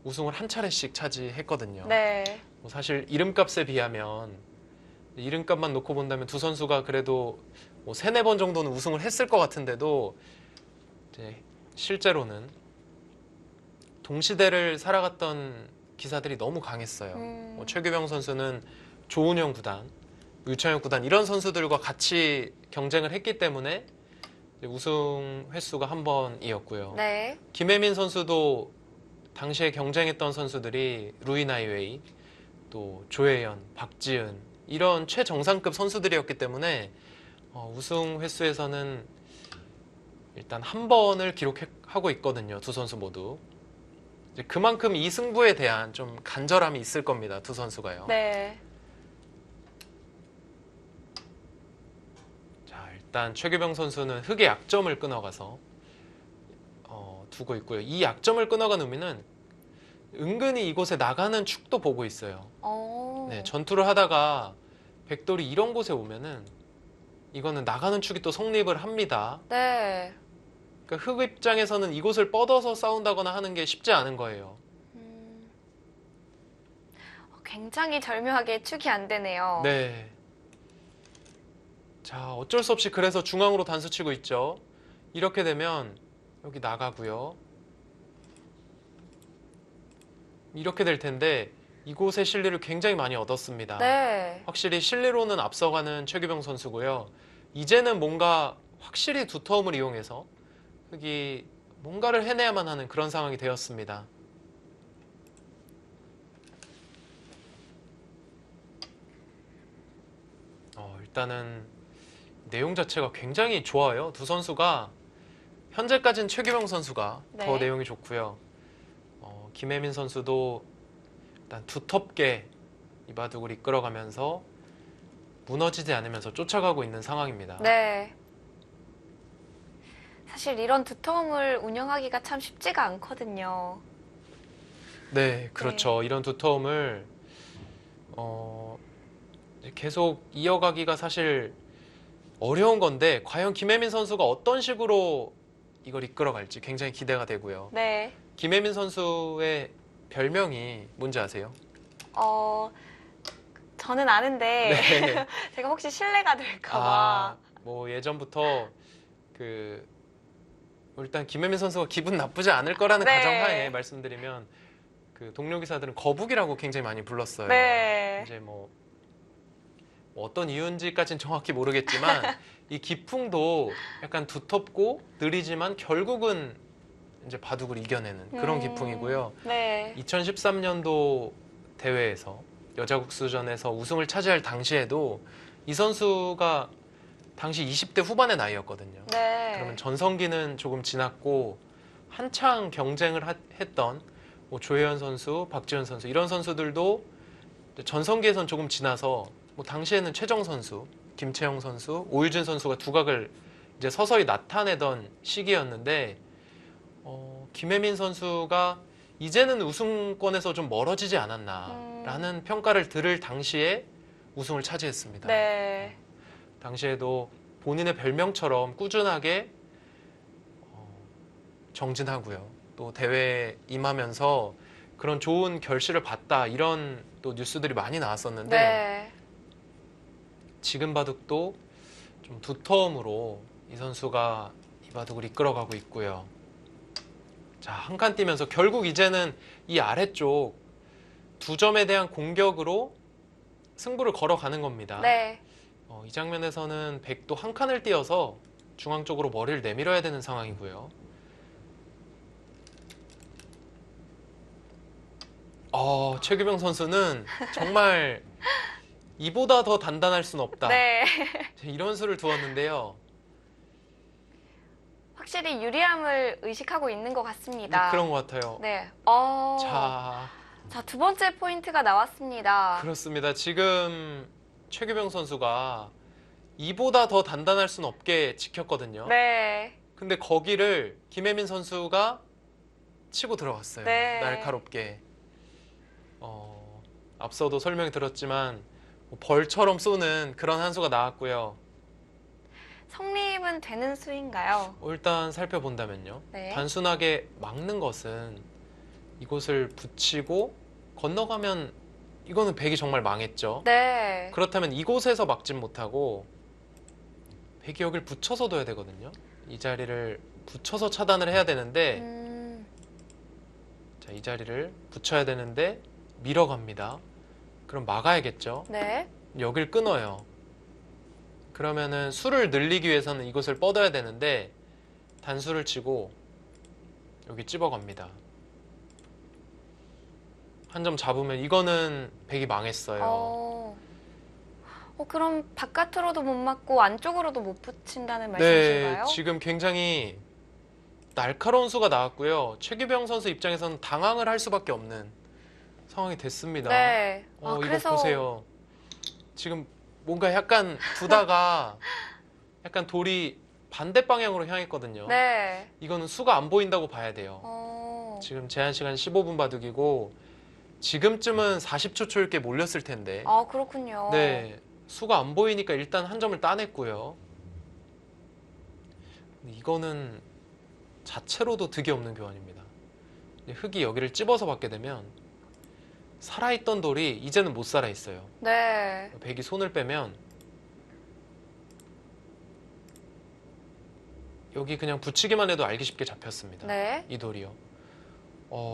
우승을 한 차례씩 차지했거든요. 네. 뭐 사실 이름값에 비하면 이름값만 놓고 본다면 두 선수가 그래도 뭐 3-4번 정도는 우승을 했을 것 같은데도 이제 실제로는 동시대를 살아갔던 기사들이 너무 강했어요. 뭐 최규병 선수는 조은영 구단, 유창현 구단 이런 선수들과 같이 경쟁을 했기 때문에 이제 우승 횟수가 한 번이었고요. 네. 김혜민 선수도 당시에 경쟁했던 선수들이 루이 나이웨이, 또 조혜연, 박지은 이런 최정상급 선수들이었기 때문에 우승 횟수에서는 일단 한 번을 기록하고 있거든요. 두 선수 모두. 이제 그만큼 이 승부에 대한 좀 간절함이 있을 겁니다. 두 선수가요. 네. 자, 일단 최규병 선수는 흑의 약점을 끊어가서 두고 있고요. 이 약점을 끊어간 의미는 은근히 이곳에 나가는 축도 보고 있어요. 네, 전투를 하다가 백돌이 이런 곳에 오면은 이거는 나가는 축이 또 성립을 합니다. 네. 그러니까 흑 입장에서는 이곳을 뻗어서 싸운다거나 하는 게 쉽지 않은 거예요. 굉장히 절묘하게 축이 안 되네요. 네. 자, 어쩔 수 없이 그래서 중앙으로 단수 치고 있죠. 이렇게 되면 여기 나가고요. 이렇게 될 텐데 이곳의 실리를 굉장히 많이 얻었습니다. 네. 확실히 실리로는 앞서가는 최규병 선수고요. 이제는 뭔가 확실히 두터움을 이용해서 흑이 뭔가를 해내야만 하는 그런 상황이 되었습니다. 일단은 내용 자체가 굉장히 좋아요. 두 선수가 현재까지는 최규병 선수가 네. 더 내용이 좋고요. 김혜민 선수도 일단 두텁게 이 바둑을 이끌어가면서 무너지지 않으면서 쫓아가고 있는 상황입니다. 네. 사실 이런 두터움을 운영하기가 참 쉽지가 않거든요. 네, 그렇죠. 이런 두터움을 계속 이어가기가 사실 어려운 건데 과연 김혜민 선수가 어떤 식으로 이걸 이끌어갈지 굉장히 기대가 되고요. 네. 김혜민 선수의 별명이 뭔지 아세요? 저는 아는데 네. 제가 혹시 실례가 될까봐. 뭐 예전부터 일단 김혜민 선수가 기분 나쁘지 않을 거라는 네. 가정하에 말씀드리면 그 동료 기사들은 거북이라고 굉장히 많이 불렀어요. 네. 이제 뭐 어떤 이유인지까지는 정확히 모르겠지만 이 기풍도 약간 두텁고 느리지만 결국은 이제 바둑을 이겨내는 그런 기풍이고요. 네. 2013년도 대회에서 여자국수전에서 우승을 차지할 당시에도 이 선수가 당시 20대 후반의 나이였거든요. 네. 그러면 전성기는 조금 지났고 한창 경쟁을 했던 뭐 조혜연 선수, 박지현 선수 이런 선수들도 전성기에선 조금 지나서 뭐 당시에는 최정 선수, 김채영 선수, 오유진 선수가 두각을 이제 서서히 나타내던 시기였는데 김혜민 선수가 이제는 우승권에서 좀 멀어지지 않았나라는 평가를 들을 당시에 우승을 차지했습니다. 네. 당시에도 본인의 별명처럼 꾸준하게 정진하고요. 또 대회에 임하면서 그런 좋은 결실을 봤다 이런 또 뉴스들이 많이 나왔었는데 네. 지금 바둑도 좀 두터움으로 이 선수가 이 바둑을 이끌어가고 있고요. 자, 한 칸 뛰면서 결국 이제는 이 아래쪽 두 점에 대한 공격으로 승부를 걸어가는 겁니다. 네. 이 장면에서는 백도 한 칸을 띄어서 중앙 쪽으로 머리를 내밀어야 되는 상황이고요. 최규병 선수는 정말 이보다 더 단단할 순 없다. 네. 이런 수를 두었는데요. 확실히 유리함을 의식하고 있는 것 같습니다. 그런 것 같아요. 네. 자, 자, 두 번째 포인트가 나왔습니다. 그렇습니다. 지금 최규병 선수가 이보다 더 단단할 순 없게 지켰거든요. 네. 근데 거기를 김혜민 선수가 치고 들어갔어요. 네. 날카롭게. 앞서도 설명이 들었지만 벌처럼 쏘는 그런 한 수가 나왔고요. 성립은 되는 수인가요? 일단 살펴본다면요. 네. 단순하게 막는 것은 이곳을 붙이고 건너가면 이거는 백이 정말 망했죠. 네. 그렇다면 이곳에서 막진 못하고 백이 여기를 붙여서 둬야 되거든요. 이 자리를 붙여서 차단을 해야 되는데 자, 이 자리를 붙여야 되는데 밀어갑니다. 그럼 막아야겠죠. 네. 여길 끊어요. 그러면은 수를 늘리기 위해서는 이곳을 뻗어야 되는데 단수를 치고 여기 찝어갑니다. 한 점 잡으면 이거는 백이 망했어요. 그럼 바깥으로도 못 맞고 안쪽으로도 못 붙인다는 네, 말씀이신가요? 지금 굉장히 날카로운 수가 나왔고요. 최규병 선수 입장에서는 당황을 할 수밖에 없는 상황이 됐습니다. 네. 이거 그래서 보세요. 지금 뭔가 약간 두다가 약간 돌이 반대 방향으로 향했거든요. 네. 이거는 수가 안 보인다고 봐야 돼요. 지금 제한 시간 15분 바둑이고 지금쯤은 40초 초일게 몰렸을 텐데. 그렇군요. 네, 수가 안 보이니까 일단 한 점을 따냈고요. 이거는 자체로도 득이 없는 교환입니다. 흙이 여기를 찝어서 받게 되면 살아있던 돌이 이제는 못 살아있어요. 네. 백이 손을 빼면 여기 그냥 붙이기만 해도 알기 쉽게 잡혔습니다. 네. 이 돌이요.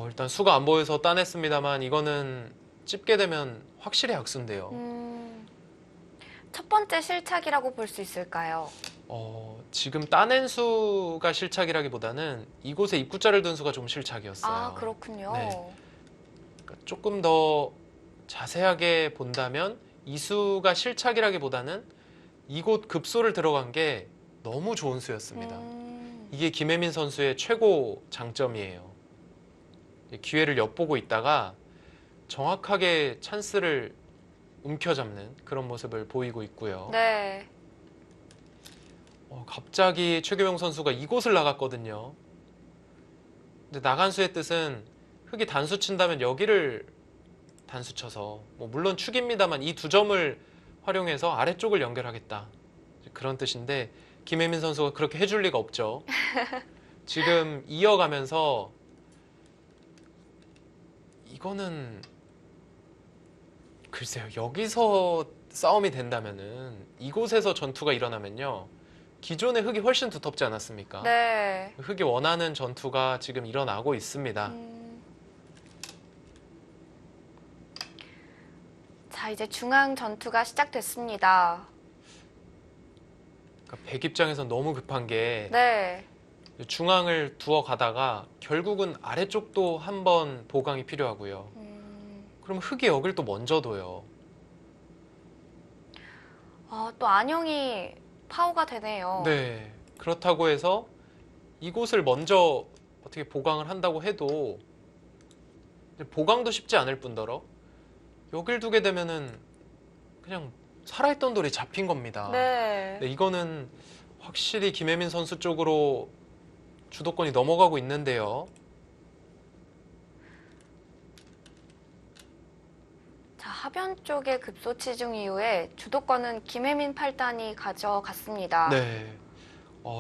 일단 수가 안 보여서 따냈습니다만 이거는 찝게 되면 확실히 악수인데요. 첫 번째 실착이라고 볼 수 있을까요? 지금 따낸 수가 실착이라기보다는 이곳에 입구자를 둔 수가 좀 실착이었어요. 그렇군요. 네. 그러니까 조금 더 자세하게 본다면 이 수가 실착이라기보다는 이곳 급소를 들어간 게 너무 좋은 수였습니다. 이게 김혜민 선수의 최고 장점이에요. 기회를 엿보고 있다가 정확하게 찬스를 움켜잡는 그런 모습을 보이고 있고요. 네. 갑자기 최규병 선수가 이곳을 나갔거든요. 근데 나간 수의 뜻은 흙이 단수 친다면 여기를 단수 쳐서 물론 축입니다만 이 두 점을 활용해서 아래쪽을 연결하겠다. 그런 뜻인데 김혜민 선수가 그렇게 해줄 리가 없죠. 지금 이어가면서 이거는 글쎄요. 여기서 싸움이 된다면은 이곳에서 전투가 일어나면요. 기존의 흙이 훨씬 두텁지 않았습니까? 네. 흙이 원하는 전투가 지금 일어나고 있습니다. 자, 이제 중앙 전투가 시작됐습니다. 그러니까 백 입장에선 너무 급한 게 네. 중앙을 두어 가다가 결국은 아래쪽도 한번 보강이 필요하고요. 그럼 흙이 여길 또 먼저 둬요. 또 안영이 파워가 되네요. 네. 그렇다고 해서 이곳을 먼저 어떻게 보강을 한다고 해도 보강도 쉽지 않을 뿐더러 여길 두게 되면은 그냥 살아있던 돌이 잡힌 겁니다. 네. 네, 이거는 확실히 김혜민 선수 쪽으로 주도권이 넘어가고 있는데요. 자, 하변 쪽의 급소 치중 이후에 주도권은 김혜민 팔단이 가져갔습니다. 네.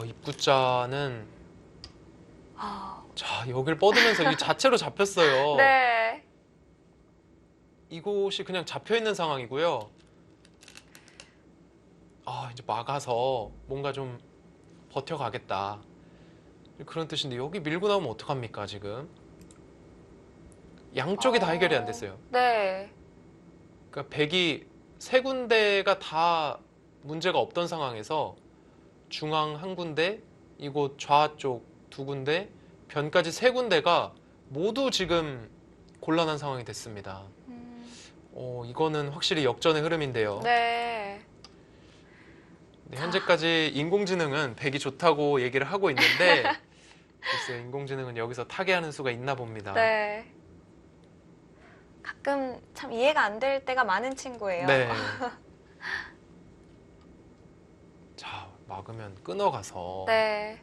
입구자는 아, 자, 여길 뻗으면서 이 자체로 잡혔어요. 네. 이곳이 그냥 잡혀 있는 상황이고요. 이제 막아서 뭔가 좀 버텨가겠다. 그런 뜻인데 여기 밀고 나오면 어떡합니까, 지금? 양쪽이 다 해결이 안 됐어요. 네. 그러니까 백이 세 군데가 다 문제가 없던 상황에서 중앙 한 군데, 이곳 좌쪽 두 군데, 변까지 세 군데가 모두 지금 곤란한 상황이 됐습니다. 이거는 확실히 역전의 흐름인데요. 네. 네, 현재까지 인공지능은 백이 좋다고 얘기를 하고 있는데 글쎄요, 인공지능은 여기서 타개하는 수가 있나 봅니다. 네. 가끔 참 이해가 안 될 때가 많은 친구예요. 네. 자, 막으면 끊어가서 네.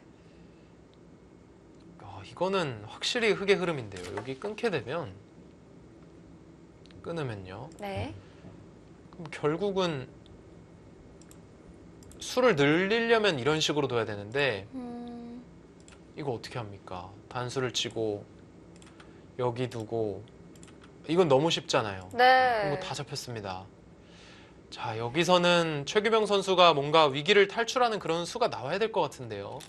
이거는 확실히 흙의 흐름인데요. 여기 끊게 되면 끊으면요. 네. 그럼 결국은 수를 늘리려면 이런 식으로 둬야 되는데 이거 어떻게 합니까? 단수를 치고 여기 두고 이건 너무 쉽잖아요. 네. 이거 다 잡혔습니다. 자, 여기서는 최규병 선수가 뭔가 위기를 탈출하는 그런 수가 나와야 될 것 같은데요.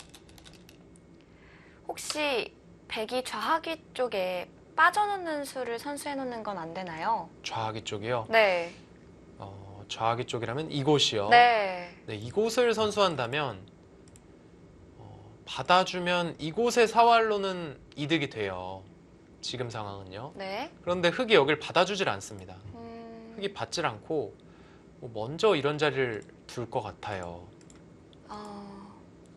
혹시 백이 좌하귀 쪽에 빠져놓는 수를 선수해 놓는 건 안 되나요? 좌하기 쪽이요. 네. 좌하기 쪽이라면 이곳이요. 네. 네, 이곳을 선수한다면 받아주면 이곳의 사활로는 이득이 돼요. 지금 상황은요. 네. 그런데 흑이 여길 받아주질 않습니다. 음, 흑이 받질 않고 먼저 이런 자리를 둘 것 같아요.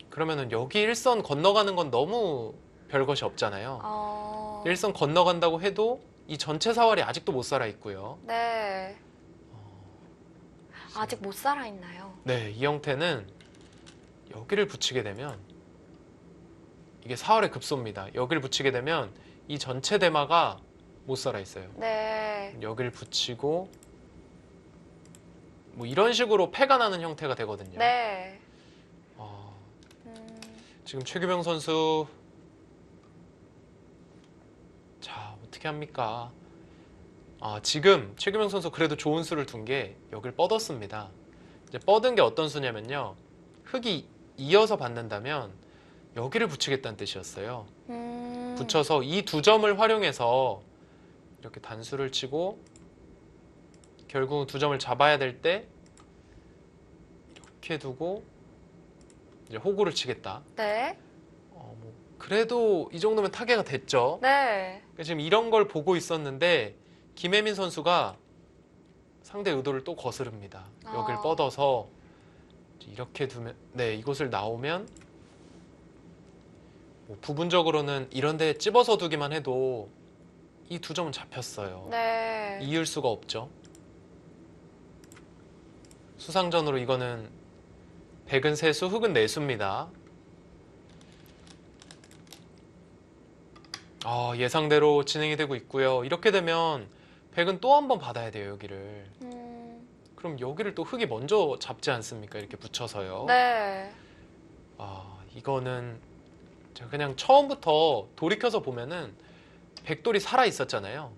그러면은 여기 일선 건너가는 건 너무 별것이 없잖아요. 일선 건너간다고 해도 이 전체 사활이 아직도 못 살아 있고요. 네. 아직 못 살아 있나요? 네, 이 형태는 여기를 붙이게 되면 이게 사활의 급소입니다. 여기를 붙이게 되면 이 전체 대마가 못 살아 있어요. 네. 여기를 붙이고 뭐 이런 식으로 패가 나는 형태가 되거든요. 네. 지금 최규병 선수 자 어떻게 합니까? 지금 최규병 선수 그래도 좋은 수를 둔 게 여길 뻗었습니다. 이제 뻗은 게 어떤 수냐면요. 흑이 이어서 받는다면 여기를 붙이겠다는 뜻이었어요. 붙여서 이 두 점을 활용해서 이렇게 단수를 치고 결국 두 점을 잡아야 될 때 이렇게 두고 이제 호구를 치겠다. 네. 그래도 이 정도면 타개가 됐죠. 네. 그러니까 지금 이런 걸 보고 있었는데 김혜민 선수가 상대 의도를 또 거스릅니다. 여길 뻗어서 이렇게 두면 네 이곳을 나오면 부분적으로는 이런 데 찝어서 두기만 해도 이 두 점은 잡혔어요. 네. 이을 수가 없죠. 수상전으로 이거는 백은 세수, 흑은 내수입니다. 예상대로 진행이 되고 있고요. 이렇게 되면 백은 또 한 번 받아야 돼요, 여기를. 그럼 여기를 또 흑이 먼저 잡지 않습니까? 이렇게 붙여서요. 네. 이거는 제가 그냥 처음부터 돌이켜서 보면은 백돌이 살아 있었잖아요.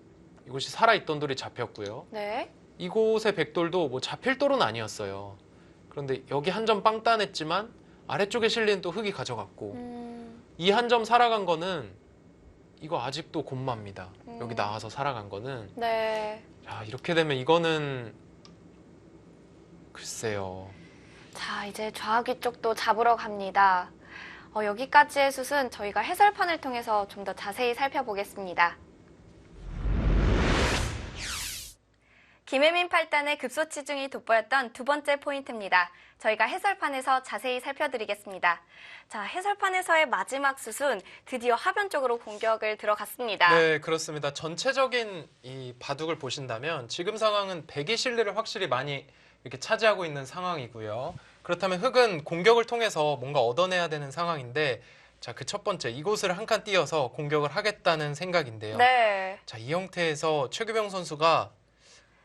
이곳이 살아 있던 돌이 잡혔고요. 네. 이곳의 백돌도 뭐 잡힐 돌은 아니었어요. 그런데 여기 한 점 빵 따냈지만 아래쪽에 실린 또 흑이 가져갔고 이 한 점 살아간 거는 이거 아직도 곤마입니다. 여기 나와서 살아간 거는. 네. 자, 이렇게 되면 이거는 글쎄요. 자, 이제 좌우기 쪽도 잡으러 갑니다. 여기까지의 숫은 저희가 해설판을 통해서 좀 더 자세히 살펴보겠습니다. 김혜민 8단의 급소치중이 돋보였던 두 번째 포인트입니다. 저희가 해설판에서 자세히 살펴드리겠습니다. 자, 해설판에서의 마지막 숫은 드디어 하변 쪽으로 공격을 들어갔습니다. 네, 그렇습니다. 전체적인 이 바둑을 보신다면 지금 상황은 백의 실리를 확실히 많이 이렇게 차지하고 있는 상황이고요. 그렇다면 흑은 공격을 통해서 뭔가 얻어내야 되는 상황인데 자, 그 첫 번째 이곳을 한 칸 띄어서 공격을 하겠다는 생각인데요. 네. 자, 이 형태에서 최규병 선수가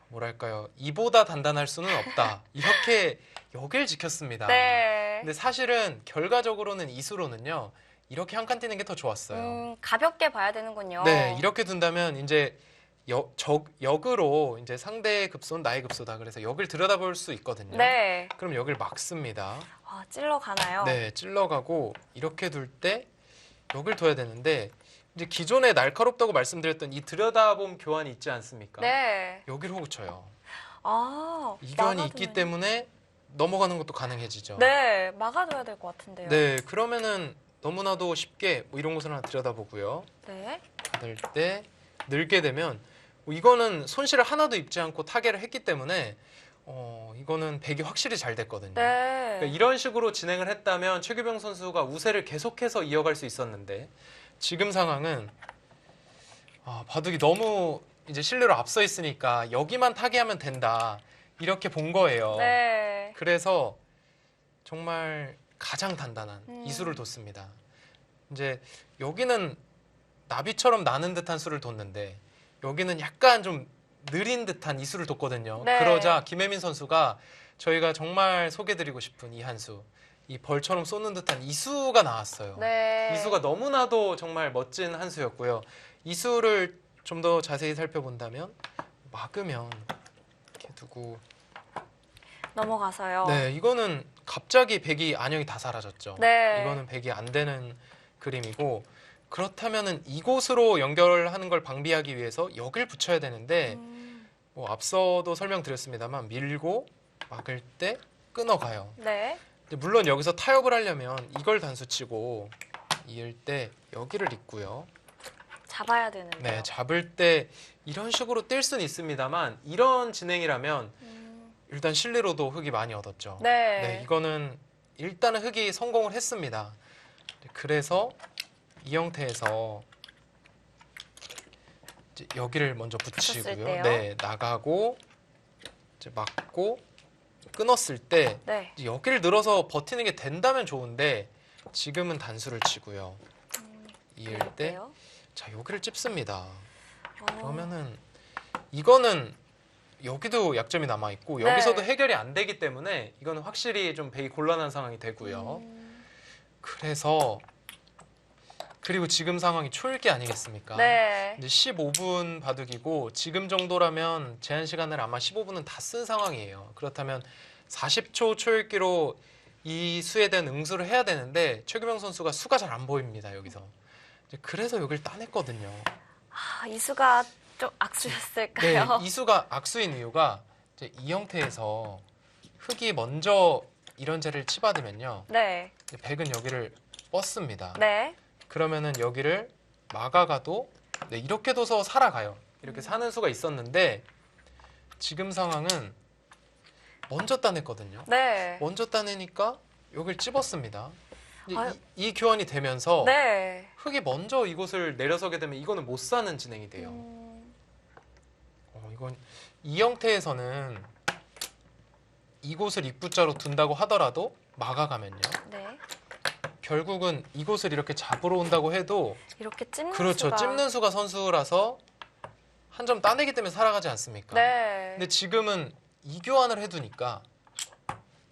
뭐랄까요? 이보다 단단할 수는 없다. 이렇게 여길 지켰습니다. 네. 근데 사실은 결과적으로는 이수로는요. 이렇게 한 칸 띄는 게 더 좋았어요. 가볍게 봐야 되는군요. 네, 이렇게 둔다면 이제 역으로 이제 상대의 급소는 나의 급소다. 그래서 역을 들여다볼 수 있거든요. 네. 그럼 역을 막습니다. 찔러 가나요? 네, 찔러가고 이렇게 둘 때 역을 둬야 되는데 이제 기존에 날카롭다고 말씀드렸던 이 들여다봄 교환이 있지 않습니까? 네. 여기를 호구 쳐요. 이 교환이 막아두면... 있기 때문에 넘어가는 것도 가능해지죠. 네, 막아둬야 될 것 같은데요. 네, 그러면은 너무나도 쉽게 뭐 이런 곳을 하나 들여다보고요. 네. 받을 때 늘게 되면 이거는 손실을 하나도 입지 않고 타개를 했기 때문에 이거는 백이 확실히 잘 됐거든요. 네. 그러니까 이런 식으로 진행을 했다면 최규병 선수가 우세를 계속해서 이어갈 수 있었는데 지금 상황은 바둑이 너무 이제 실내로 앞서 있으니까 여기만 타개하면 된다 이렇게 본 거예요. 네. 그래서 정말 가장 단단한 이수를 뒀습니다. 이제 여기는 나비처럼 나는 듯한 수를 뒀는데 여기는 약간 좀 느린 듯한 이수를 뒀거든요. 네. 그러자 김혜민 선수가 저희가 정말 소개드리고 싶은 이 한 수, 이 벌처럼 쏘는 듯한 이수가 나왔어요. 네. 이수가 너무나도 정말 멋진 한 수였고요. 이수를 좀 더 자세히 살펴본다면 막으면 이렇게 두고 넘어가서요. 네, 이거는 갑자기 백이 안형이 다 사라졌죠. 네. 이거는 백이 안 되는 그림이고 그렇다면은 이곳으로 연결하는 걸 방비하기 위해서 역을 붙여야 되는데 뭐 앞서도 설명드렸습니다만 밀고 막을 때 끊어가요. 네. 근데 물론 여기서 타협을 하려면 이걸 단수치고 이을 때 여기를 잇고요. 잡아야 되는데요. 네, 잡을 때 이런 식으로 뛸 수는 있습니다만 이런 진행이라면 일단 실리로도 흙이 많이 얻었죠. 네. 네, 이거는 일단은 흙이 성공을 했습니다. 그래서 이 형태에서 이제 여기를 먼저 붙였을 붙이고요. 때요? 네, 나가고 이제 막고 끊었을 때 네. 이제 여기를 늘어서 버티는 게 된다면 좋은데 지금은 단수를 치고요. 이을 때 그럴게요. 자, 여기를 찝습니다. 어, 그러면은 이거는 여기도 약점이 남아 있고 네. 여기서도 해결이 안 되기 때문에 이거는 확실히 좀 배기 곤란한 상황이 되고요. 그래서 그리고 지금 상황이 초읽기 아니겠습니까? 네. 이제 15분 바둑이고 지금 정도라면 제한 시간을 아마 15분은 다 쓴 상황이에요. 그렇다면 40초 초읽기로 이 수에 대한 응수를 해야 되는데 최규명 선수가 수가 잘 안 보입니다. 여기서. 이제 그래서 여기를 따냈거든요. 아, 이 수가 좀 네, 악수였을까요? 이 수가 악수인 이유가 이제 이 형태에서 흙이 먼저 이런 재를 치받으면요. 네. 이제 백은 여기를 뻗습니다. 네. 그러면은 여기를 막아가도 네, 이렇게 둬서 살아가요. 이렇게 사는 수가 있었는데 지금 상황은 먼저 따냈거든요. 네. 먼저 따내니까 여기를 찝었습니다. 이제 아유. 이 교환이 되면서 네. 흙이 먼저 이곳을 내려서게 되면 이거는 못 사는 진행이 돼요. 이건 이 형태에서는 이곳을 입구자로 둔다고 하더라도 막아가면요. 네. 결국은 이곳을 이렇게 잡으러 온다고 해도 이렇게 찝는 그렇죠. 수가. 찝는 수가 선수라서 한 점 따내기 때문에 살아가지 않습니까? 네. 근데 지금은 이 교환을 해두니까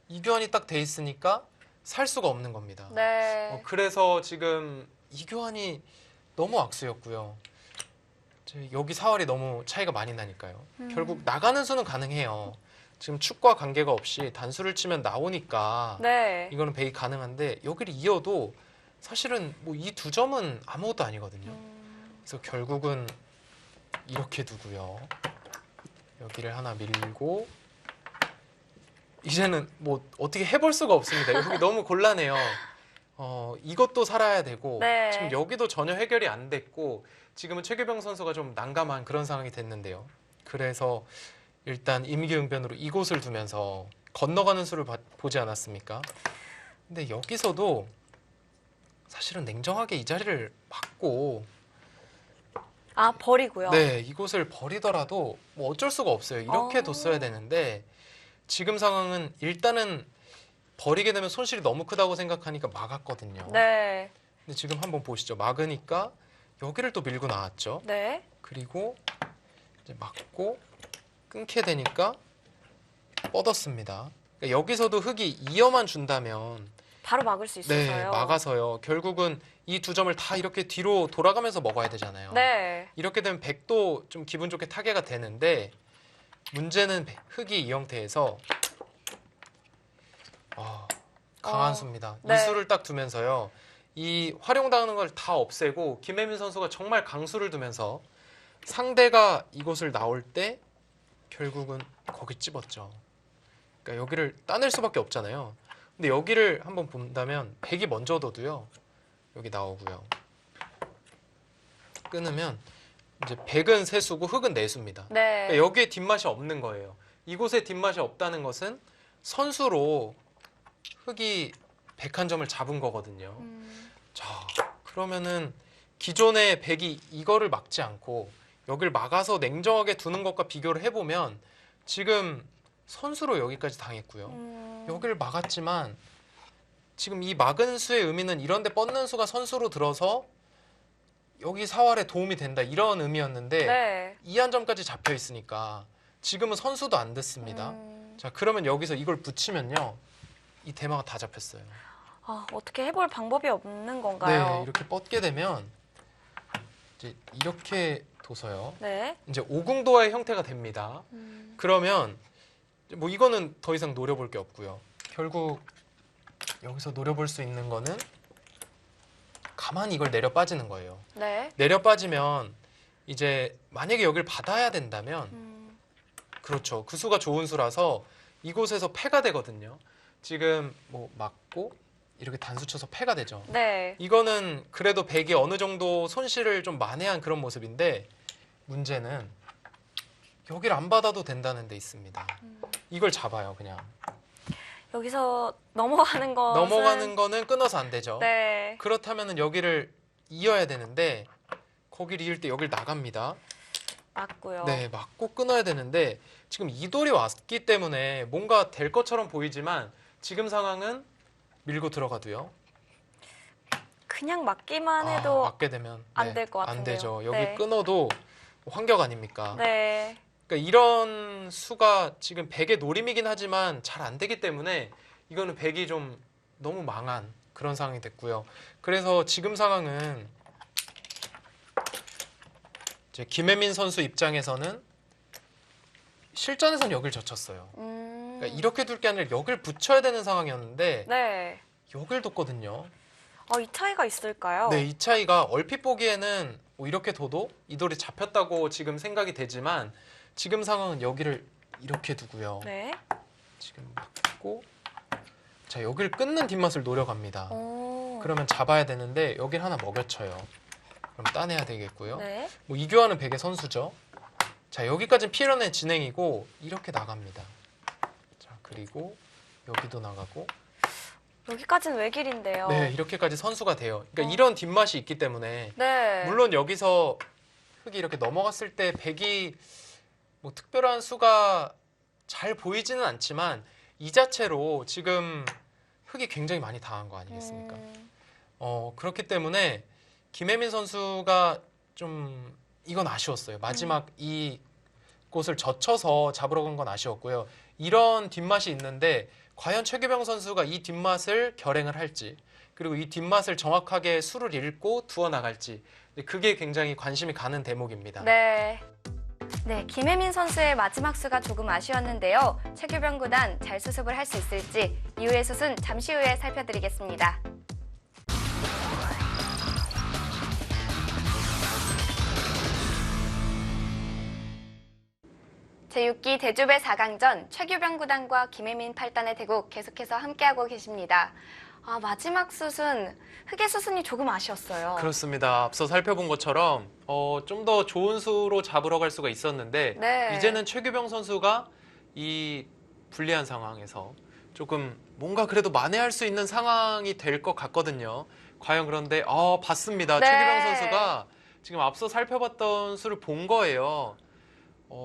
이 교환이 딱 돼 있으니까 살 수가 없는 겁니다. 네. 그래서 지금 이 교환이 너무 악수였고요. 이제 여기 사활이 너무 차이가 많이 나니까요. 결국 나가는 수는 가능해요. 지금 축과 관계가 없이 단수를 치면 나오니까 네. 이거는 배이 가능한데 여기를 이어도 사실은 뭐 이 두 점은 아무것도 아니거든요. 그래서 결국은 이렇게 두고요. 여기를 하나 밀고 이제는 뭐 어떻게 해볼 수가 없습니다. 여기 너무 곤란해요. 이것도 살아야 되고 네. 지금 여기도 전혀 해결이 안 됐고 지금은 최규병 선수가 좀 난감한 그런 상황이 됐는데요. 그래서 일단 임기응변으로 이곳을 두면서 건너가는 수를 보지 않았습니까? 근데 여기서도 사실은 냉정하게 이 자리를 막고 아, 버리고요. 네, 이곳을 버리더라도 뭐 어쩔 수가 없어요. 이렇게 뒀어야 되는데 지금 상황은 일단은 버리게 되면 손실이 너무 크다고 생각하니까 막았거든요. 네. 근데 지금 한번 보시죠. 막으니까 여기를 또 밀고 나왔죠. 네. 그리고 이제 막고 끊게 되니까 뻗었습니다. 그러니까 여기서도 흙이 이어만 준다면 바로 막을 수 네, 있어서요. 막아서요. 결국은 이 두 점을 다 이렇게 뒤로 돌아가면서 먹어야 되잖아요. 네. 이렇게 되면 백도 좀 기분 좋게 타개가 되는데 문제는 흙이 이 형태에서 강한 수입니다. 네. 이 수를 딱 두면서요. 이 활용당하는 걸 다 없애고 김혜민 선수가 정말 강수를 두면서 상대가 이곳을 나올 때 결국은 거기 찝었죠. 그러니까 여기를 따낼 수밖에 없잖아요. 근데 여기를 한번 본다면 백이 먼저 둬도요. 여기 나오고요. 끊으면 이제 백은 세 수고 흙은 네 수입니다. 네. 그러니까 여기에 뒷맛이 없는 거예요. 이곳에 뒷맛이 없다는 것은 선수로 흙이 101점을 잡은 거거든요. 자, 그러면은 기존의 백이 이거를 막지 않고 여기를 막아서 냉정하게 두는 것과 비교를 해보면 지금 선수로 여기까지 당했고요. 여기를 막았지만 지금 이 막은 수의 의미는 이런 데 뻗는 수가 선수로 들어서 여기 사활에 도움이 된다 이런 의미였는데 네. 이 한 점까지 잡혀 있으니까 지금은 선수도 안 됐습니다. 자, 그러면 여기서 이걸 붙이면요. 이 대마가 다 잡혔어요. 아, 어떻게 해볼 방법이 없는 네, 건가요? 이렇게 뻗게 되면 이제 이렇게 둬서요. 네. 이제 오궁도화의 형태가 됩니다. 그러면 뭐 이거는 더 이상 노려볼 게 없고요. 결국 여기서 노려볼 수 있는 거는 가만히 이걸 내려 빠지는 거예요. 네. 내려 빠지면 이제 만약에 여기를 받아야 된다면 그렇죠. 그 수가 좋은 수라서 이곳에서 패가 되거든요. 지금 뭐 맞고 이렇게 단수 쳐서 패가 되죠. 네. 이거는 그래도 백이 어느 정도 손실을 좀 만회한 그런 모습인데 문제는 여기를 안 받아도 된다는 데 있습니다. 이걸 잡아요, 그냥. 여기서 넘어가는 것은 넘어가는 거는 끊어서 안 되죠. 네. 그렇다면 여기를 이어야 되는데 거기를 이을 때 여기를 나갑니다. 맞고요. 네, 맞고 끊어야 되는데 지금 이 돌이 왔기 때문에 뭔가 될 것처럼 보이지만 지금 상황은 밀고 들어가도요. 그냥 맞기만 해도 맞게 되면 안 될 것 안 같은데요. 되죠. 여기 네. 끊어도 환격 아닙니까? 네. 그러니까 이런 수가 지금 백의 노림이긴 하지만 잘 안 되기 때문에 이거는 백이 좀 너무 망한 그런 상황이 됐고요. 그래서 지금 상황은 이제 김혜민 선수 입장에서는 실전에서는 여길 젖혔어요. 그러니까 이렇게 둘 게 아니라 여길 붙여야 되는 상황이었는데 네. 여길 뒀거든요. 이 차이가 있을까요? 네, 이 차이가 얼핏 보기에는 뭐 이렇게 둬도 이 돌이 잡혔다고 지금 생각이 되지만 지금 상황은 여기를 이렇게 두고요. 네. 지금 맞고 자 여기를 끊는 뒷맛을 노려갑니다. 오. 그러면 잡아야 되는데 여길 하나 먹여쳐요. 그럼 따내야 되겠고요. 네. 뭐 이교환은 백의 선수죠. 자 여기까지는 필연의 진행이고 이렇게 나갑니다. 자 그리고 여기도 나가고 여기까지는 외길인데요. 네 이렇게까지 선수가 돼요. 그러니까 이런 뒷맛이 있기 때문에 네. 물론 여기서 흙이 이렇게 넘어갔을 때 백이 뭐 특별한 수가 잘 보이지는 않지만 이 자체로 지금 흙이 굉장히 많이 당한 거 아니겠습니까? 그렇기 때문에 김혜민 선수가 좀 이건 아쉬웠어요. 마지막 이 곳을 젖혀서 잡으러 간 건 아쉬웠고요. 이런 뒷맛이 있는데 과연 최규병 선수가 이 뒷맛을 결행을 할지 그리고 이 뒷맛을 정확하게 수를 읽고 두어 나갈지 그게 굉장히 관심이 가는 대목입니다. 네. 네, 김혜민 선수의 마지막 수가 조금 아쉬웠는데요. 최규병 구단 잘 수습을 할 수 있을지 이후의 수순 잠시 후에 살펴드리겠습니다. 제6기 대주배 4강전 최규병 구단과 김혜민 8단의 대국 계속해서 함께하고 계십니다. 마지막 수순, 흑의 수순이 조금 아쉬웠어요. 그렇습니다. 앞서 살펴본 것처럼 좀 더 좋은 수로 잡으러 갈 수가 있었는데 네. 이제는 최규병 선수가 이 불리한 상황에서 조금 뭔가 그래도 만회할 수 있는 상황이 될 것 같거든요. 과연 그런데 봤습니다. 네. 최규병 선수가 지금 앞서 살펴봤던 수를 본 거예요.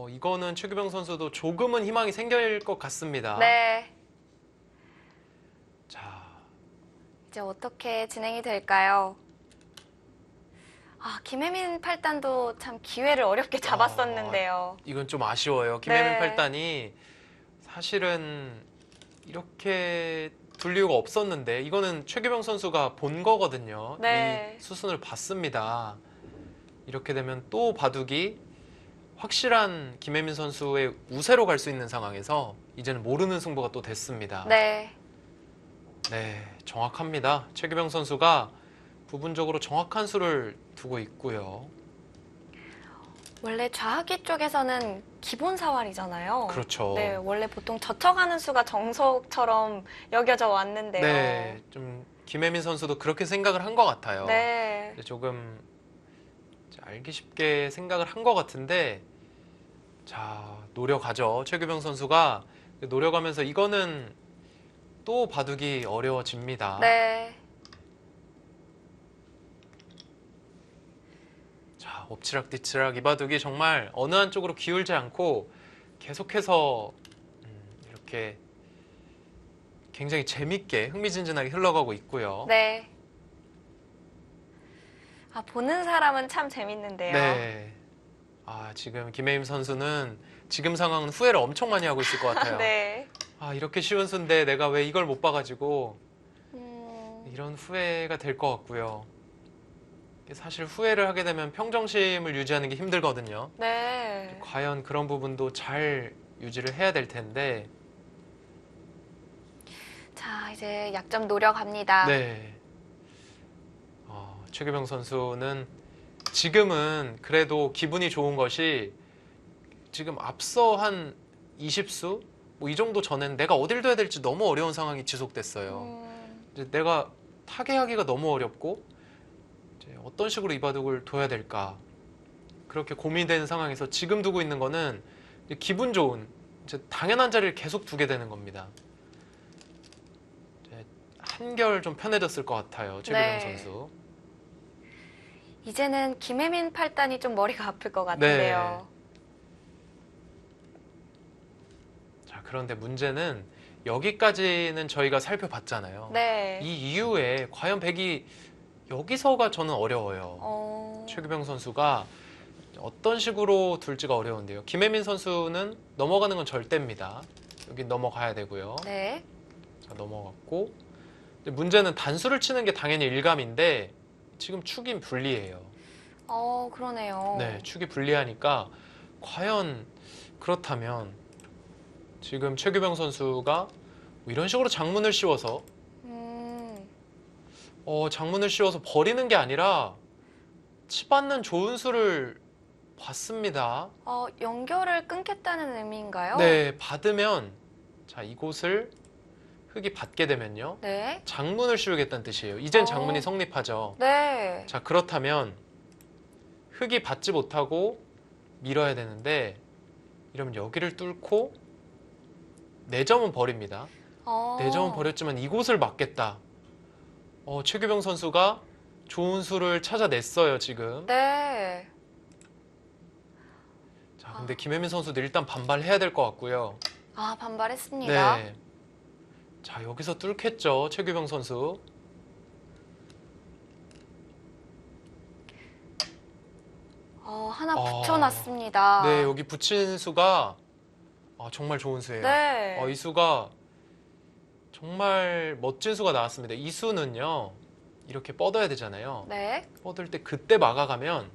이거는 최규병 선수도 조금은 희망이 생길 것 같습니다. 네. 자, 이제 어떻게 진행이 될까요? 김혜민 8단도 참 기회를 어렵게 잡았었는데요. 이건 좀 아쉬워요. 김혜민 네. 팔단이 사실은 이렇게 둘 이유가 없었는데 이거는 최규병 선수가 본 거거든요. 네. 이 수순을 봤습니다. 이렇게 되면 또 바둑이 확실한 김혜민 선수의 우세로 갈 수 있는 상황에서 이제는 모르는 승부가 또 됐습니다. 네. 네, 정확합니다. 최규병 선수가 부분적으로 정확한 수를 두고 있고요. 원래 좌하기 쪽에서는 기본 사활이잖아요. 그렇죠. 네, 원래 보통 젖혀가는 수가 정석처럼 여겨져 왔는데요. 네, 좀 김혜민 선수도 그렇게 생각을 한 것 같아요. 네. 근데 조금 알기 쉽게 생각을 한 것 같은데 자 노려가죠. 최규병 선수가 노려가면서 이거는 또 바둑이 어려워집니다. 네. 자 엎치락뒤치락 이 바둑이 정말 어느 한쪽으로 기울지 않고 계속해서 이렇게 굉장히 재밌게 흥미진진하게 흘러가고 있고요. 네. 보는 사람은 참 재밌는데요. 네. 지금 김혜임 선수는 지금 상황은 후회를 엄청 많이 하고 있을 것 같아요. 네. 이렇게 쉬운 수인데 내가 왜 이걸 못 봐가지고 음, 이런 후회가 될 것 같고요. 사실 후회를 하게 되면 평정심을 유지하는 게 힘들거든요. 네. 과연 그런 부분도 잘 유지를 해야 될 텐데. 자, 이제 약점 노려갑니다. 네. 최규병 선수는 지금은 그래도 기분이 좋은 것이 지금 앞서 한 20수 뭐 이 정도 전에는 내가 어딜 둬야 될지 너무 어려운 상황이 지속됐어요. 이제 내가 타개하기가 너무 어렵고 이제 어떤 식으로 이 바둑을 둬야 될까 그렇게 고민되는 상황에서 지금 두고 있는 거는 이제 기분 좋은 이제 당연한 자리를 계속 두게 되는 겁니다. 이제 한결 좀 편해졌을 것 같아요. 최규병 네. 선수. 이제는 김혜민 팔단이 좀 머리가 아플 것 같은데요. 자, 그런데 문제는 여기까지는 저희가 살펴봤잖아요. 네. 이 이후에 과연 백이 여기서가 저는 어려워요. 최규병 선수가 어떤 식으로 둘지가 어려운데요. 김혜민 선수는 넘어가는 건 절대입니다. 여기 넘어가야 되고요. 네. 자, 넘어갔고. 근데 문제는 단수를 치는 게 당연히 일감인데 지금 축이 불리해요. 그러네요. 네, 축이 불리하니까 과연 그렇다면 지금 최규병 선수가 뭐 이런 식으로 장문을 씌워서 장문을 씌워서 버리는 게 아니라 치받는 좋은 수를 받습니다. 연결을 끊겠다는 의미인가요? 네, 받으면 자 이곳을 흙이 받게 되면요. 네. 장문을 씌우겠다는 뜻이에요. 이젠 장문이 성립하죠. 네. 자 그렇다면 흙이 받지 못하고 밀어야 되는데 이러면 여기를 뚫고 4점은 버립니다. 4점은 버렸지만 이곳을 막겠다. 최규병 선수가 좋은 수를 찾아냈어요, 지금. 네. 자, 근데 김혜민 선수도 일단 반발해야 될 것 같고요. 반발했습니다. 네. 자, 여기서 뚫겠죠, 최규병 선수. 하나 붙여놨습니다. 네, 여기 붙인 수가 정말 좋은 수예요. 네. 이 수가 정말 멋진 수가 나왔습니다. 이 수는요, 이렇게 뻗어야 되잖아요. 네. 뻗을 때 그때 막아가면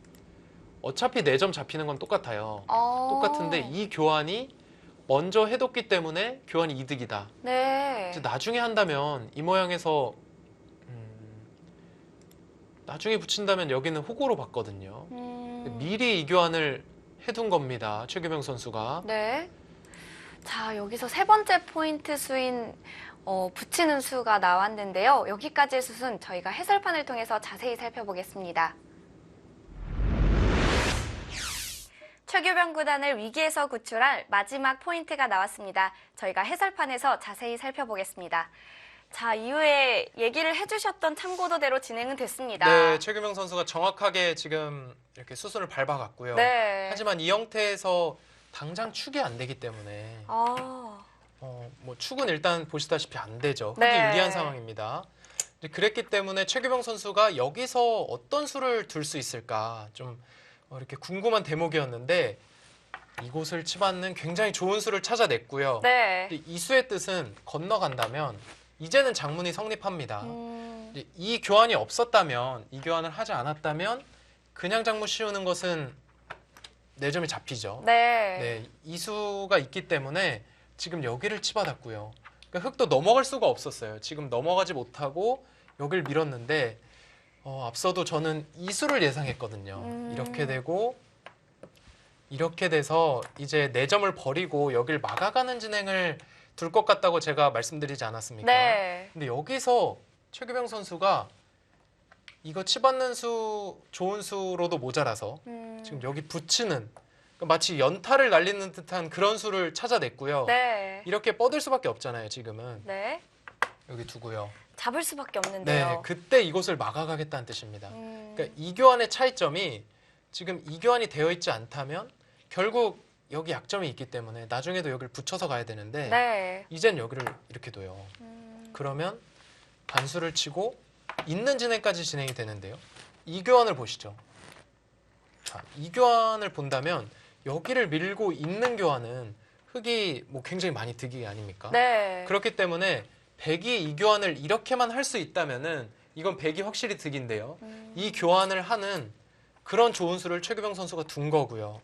어차피 4점 잡히는 건 똑같아요. 똑같은데 이 교환이 먼저 해뒀기 때문에 교환이 이득이다. 네. 이제 나중에 한다면 이 모양에서 나중에 붙인다면 여기는 호구로 봤거든요. 미리 이 교환을 해둔 겁니다. 최규병 선수가. 네. 자, 여기서 세 번째 포인트 수인 붙이는 수가 나왔는데요. 여기까지의 수는 저희가 해설판을 통해서 자세히 살펴보겠습니다. 최규병 구단을 위기에서 구출할 마지막 포인트가 나왔습니다. 저희가 해설판에서 자세히 살펴보겠습니다. 자, 이후에 얘기를 해주셨던 참고도대로 진행은 됐습니다. 네, 최규명 선수가 정확하게 지금 이렇게 수순을 밟아갔고요. 네. 하지만 이 형태에서 당장 축이 안 되기 때문에 뭐 축은 일단 보시다시피 안 되죠. 흙이 네. 유리한 상황입니다. 이제 그랬기 때문에 최규병 선수가 여기서 어떤 수를 둘 수 있을까 좀 이렇게 궁금한 대목이었는데 이곳을 치받는 굉장히 좋은 수를 찾아냈고요. 네. 근데 이 수의 뜻은 건너간다면 이제는 장문이 성립합니다. 이제 이 교환이 없었다면, 이 교환을 하지 않았다면 그냥 장문 씌우는 것은 4점이 잡히죠. 네. 네, 이 수가 있기 때문에 지금 여기를 치받았고요. 그러니까 흙도 넘어갈 수가 없었어요. 지금 넘어가지 못하고 여기를 밀었는데 앞서도 저는 이 수를 예상했거든요. 이렇게 되고 이렇게 돼서 이제 4점을 버리고 여기를 막아가는 진행을 둘 것 같다고 제가 말씀드리지 않았습니까? 네. 근데 여기서 최규병 선수가 이거 치받는 수 좋은 수로도 모자라서 지금 여기 붙이는 그러니까 마치 연타를 날리는 듯한 그런 수를 찾아냈고요. 네. 이렇게 뻗을 수밖에 없잖아요, 지금은. 네. 여기 두고요. 잡을 수밖에 네, 없는데요. 그때 이곳을 막아가겠다는 뜻입니다. 그러니까 이 교환의 차이점이 지금 이 교환이 되어 있지 않다면 결국 여기 약점이 있기 때문에 나중에도 여기를 붙여서 가야 되는데 네. 이젠 여기를 이렇게 둬요. 그러면 단수를 치고 있는 진행까지 진행이 되는데요. 이 교환을 보시죠. 자, 이 교환을 본다면 여기를 밀고 있는 교환은 흙이 뭐 굉장히 많이 득이 아닙니까? 네. 그렇기 때문에 백이 이 교환을 이렇게만 할 수 있다면은 이건 백이 확실히 득인데요. 이 교환을 하는 그런 좋은 수를 최규병 선수가 둔 거고요.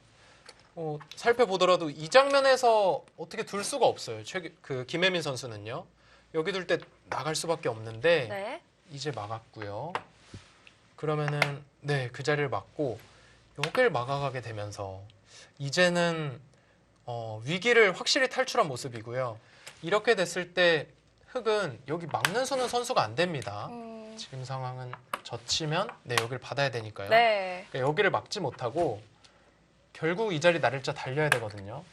살펴보더라도 이 장면에서 어떻게 둘 수가 없어요. 김혜민 선수는요. 여기 둘 때 나갈 수밖에 없는데 네. 이제 막았고요. 그러면은 네, 그 자리를 막고 여길 막아가게 되면서 이제는 위기를 확실히 탈출한 모습이고요. 이렇게 됐을 때 흑은 여기 막는 수는 선수가 안 됩니다. 지금 상황은 젖히면 여기를 받아야 되니까요. 네. 그러니까 여기를 막지 못하고 결국 이 자리 나를자 달려야 되거든요.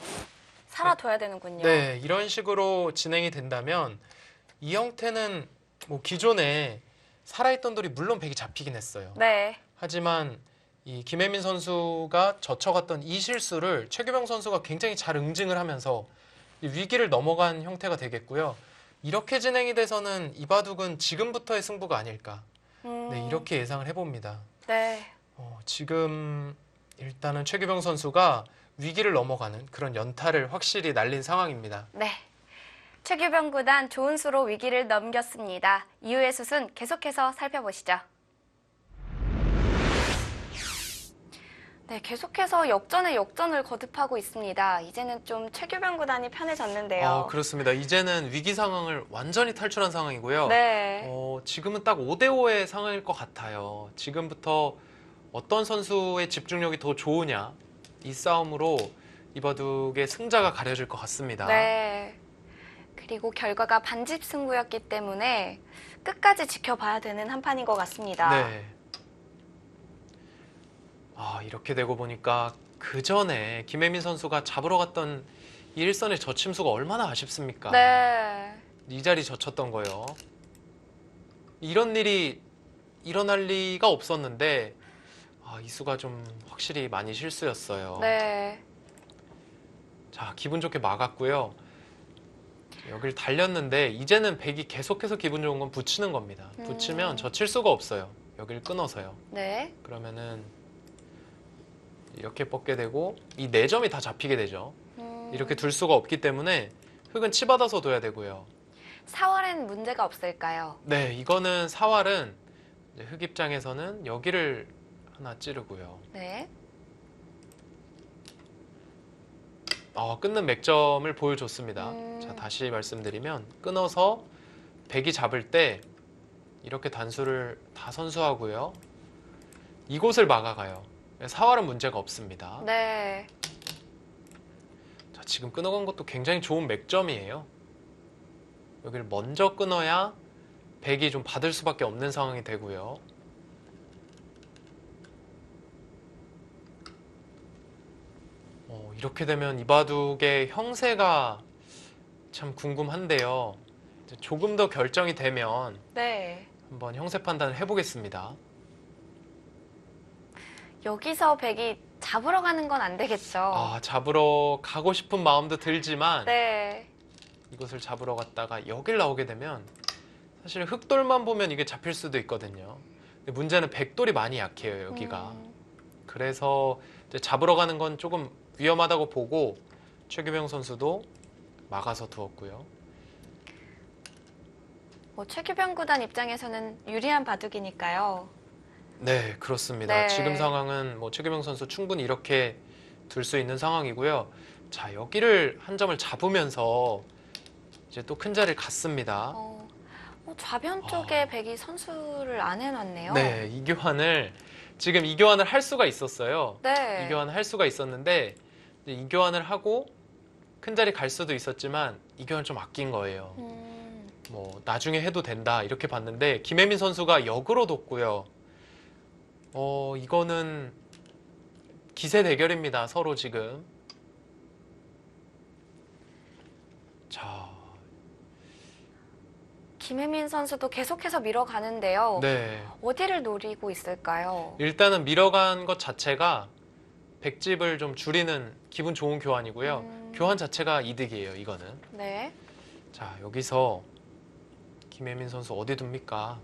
살아둬야 되는군요. 네, 이런 식으로 진행이 된다면 이 형태는 뭐 기존에 살아있던 돌이 물론 백이 잡히긴 했어요. 네. 하지만 이 김혜민 선수가 젖혀갔던 이 실수를 최규병 선수가 굉장히 잘 응징을 하면서 이 위기를 넘어간 형태가 되겠고요. 이렇게 진행이 돼서는 이바둑은 지금부터의 승부가 아닐까. 네, 이렇게 예상을 해봅니다. 네. 지금 일단은 최규병 선수가 위기를 넘어가는 그런 연타를 확실히 날린 상황입니다. 네. 최규병 구단 좋은 수로 위기를 넘겼습니다. 이후의 수순 계속해서 살펴보시죠. 네, 계속해서 역전에 역전을 거듭하고 있습니다. 이제는 좀 최규병 구단이 편해졌는데요. 그렇습니다. 이제는 위기 상황을 완전히 탈출한 상황이고요. 네. 지금은 딱 5대5의 상황일 것 같아요. 지금부터 어떤 선수의 집중력이 더 좋으냐, 이 싸움으로 이바둑의 승자가 가려질 것 같습니다. 네. 그리고 결과가 반집 승부였기 때문에 끝까지 지켜봐야 되는 한 판인 것 같습니다. 네. 이렇게 되고 보니까 그 전에 김혜민 선수가 잡으러 갔던 이 일선의 저침수가 얼마나 아쉽습니까? 네. 이 자리 젖혔던 거요. 이런 일이 일어날 리가 없었는데 이 수가 좀 확실히 많이 실수였어요. 네. 자, 기분 좋게 막았고요. 여길 달렸는데 이제는 백이 계속해서 기분 좋은 건 붙이는 겁니다. 붙이면 젖힐 수가 없어요. 여길 끊어서요. 네. 그러면은 이렇게 뻗게 되고 이 4점이 다 잡히게 되죠. 이렇게 둘 수가 없기 때문에 흑은 치받아서 둬야 되고요. 사활엔 문제가 없을까요? 네, 이거는 사활은 이제 흑 입장에서는 여기를 하나 찌르고요. 네. 끊는 맥점을 보여줬습니다. 자, 다시 말씀드리면 끊어서 백이 잡을 때 이렇게 단수를 다 선수하고요. 이곳을 막아가요. 사활은 문제가 없습니다. 네. 자, 지금 끊어간 것도 굉장히 좋은 맥점이에요. 여기를 먼저 끊어야 백이 좀 받을 수밖에 없는 상황이 되고요. 이렇게 되면 이바둑의 형세가 참 궁금한데요. 이제 조금 더 결정이 되면 네. 한번 형세 판단을 해보겠습니다. 여기서 백이 잡으러 가는 건 안 되겠죠. 잡으러 가고 싶은 마음도 들지만 네. 이것을 잡으러 갔다가 여길 나오게 되면 사실 흑돌만 보면 이게 잡힐 수도 있거든요. 근데 문제는 백돌이 많이 약해요, 여기가. 그래서 이제 잡으러 가는 건 조금 위험하다고 보고 최규병 선수도 막아서 두었고요. 최규병 구단 입장에서는 유리한 바둑이니까요. 네, 그렇습니다. 네. 지금 상황은 최규병 선수 충분히 이렇게 둘 수 있는 상황이고요. 자, 여기를 한 점을 잡으면서 이제 또 큰 자리를 갔습니다. 좌변 쪽에 백이 선수를 안 해놨네요. 네, 지금 이 교환을 할 수가 있었어요. 네. 이 교환을 할 수가 있었는데 이 교환을 하고 큰 자리 갈 수도 있었지만 이 교환을 좀 아낀 거예요. 나중에 해도 된다 이렇게 봤는데 김혜민 선수가 역으로 뒀고요. 이거는 기세 대결입니다. 서로 지금. 자, 김혜민 선수도 계속해서 밀어가는데요. 네. 어디를 노리고 있을까요? 일단은 밀어간 것 자체가 백집을 좀 줄이는 기분 좋은 교환이고요. 교환 자체가 이득이에요, 이거는. 네. 자, 여기서 김혜민 선수 어디 둡니까?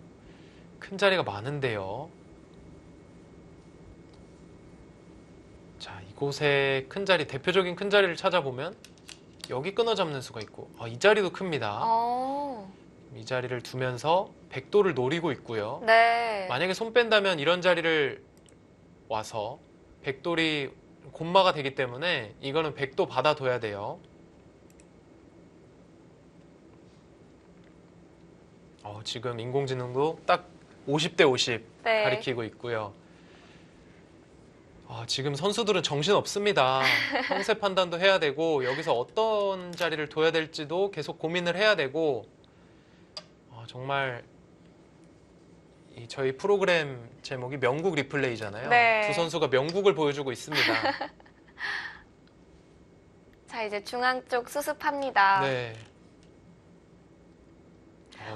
큰 자리가 많은데요. 자, 이곳에 큰 자리, 대표적인 큰 자리를 찾아보면 여기 끊어 잡는 수가 있고 이 자리도 큽니다. 이 자리를 두면서 백도를 노리고 있고요. 네. 만약에 손 뺀다면 이런 자리를 와서 백돌이 곤마가 되기 때문에 이거는 백도 받아둬야 돼요. 지금 인공지능도 딱 50대 50 네. 가리키고 있고요. 지금 선수들은 정신 없습니다. 형세 판단도 해야 되고 여기서 어떤 자리를 둬야 될지도 계속 고민을 해야 되고 정말 저희 프로그램 제목이 명국 리플레이잖아요. 네. 두 선수가 명국을 보여주고 있습니다. 자, 이제 중앙 쪽 수습합니다. 네.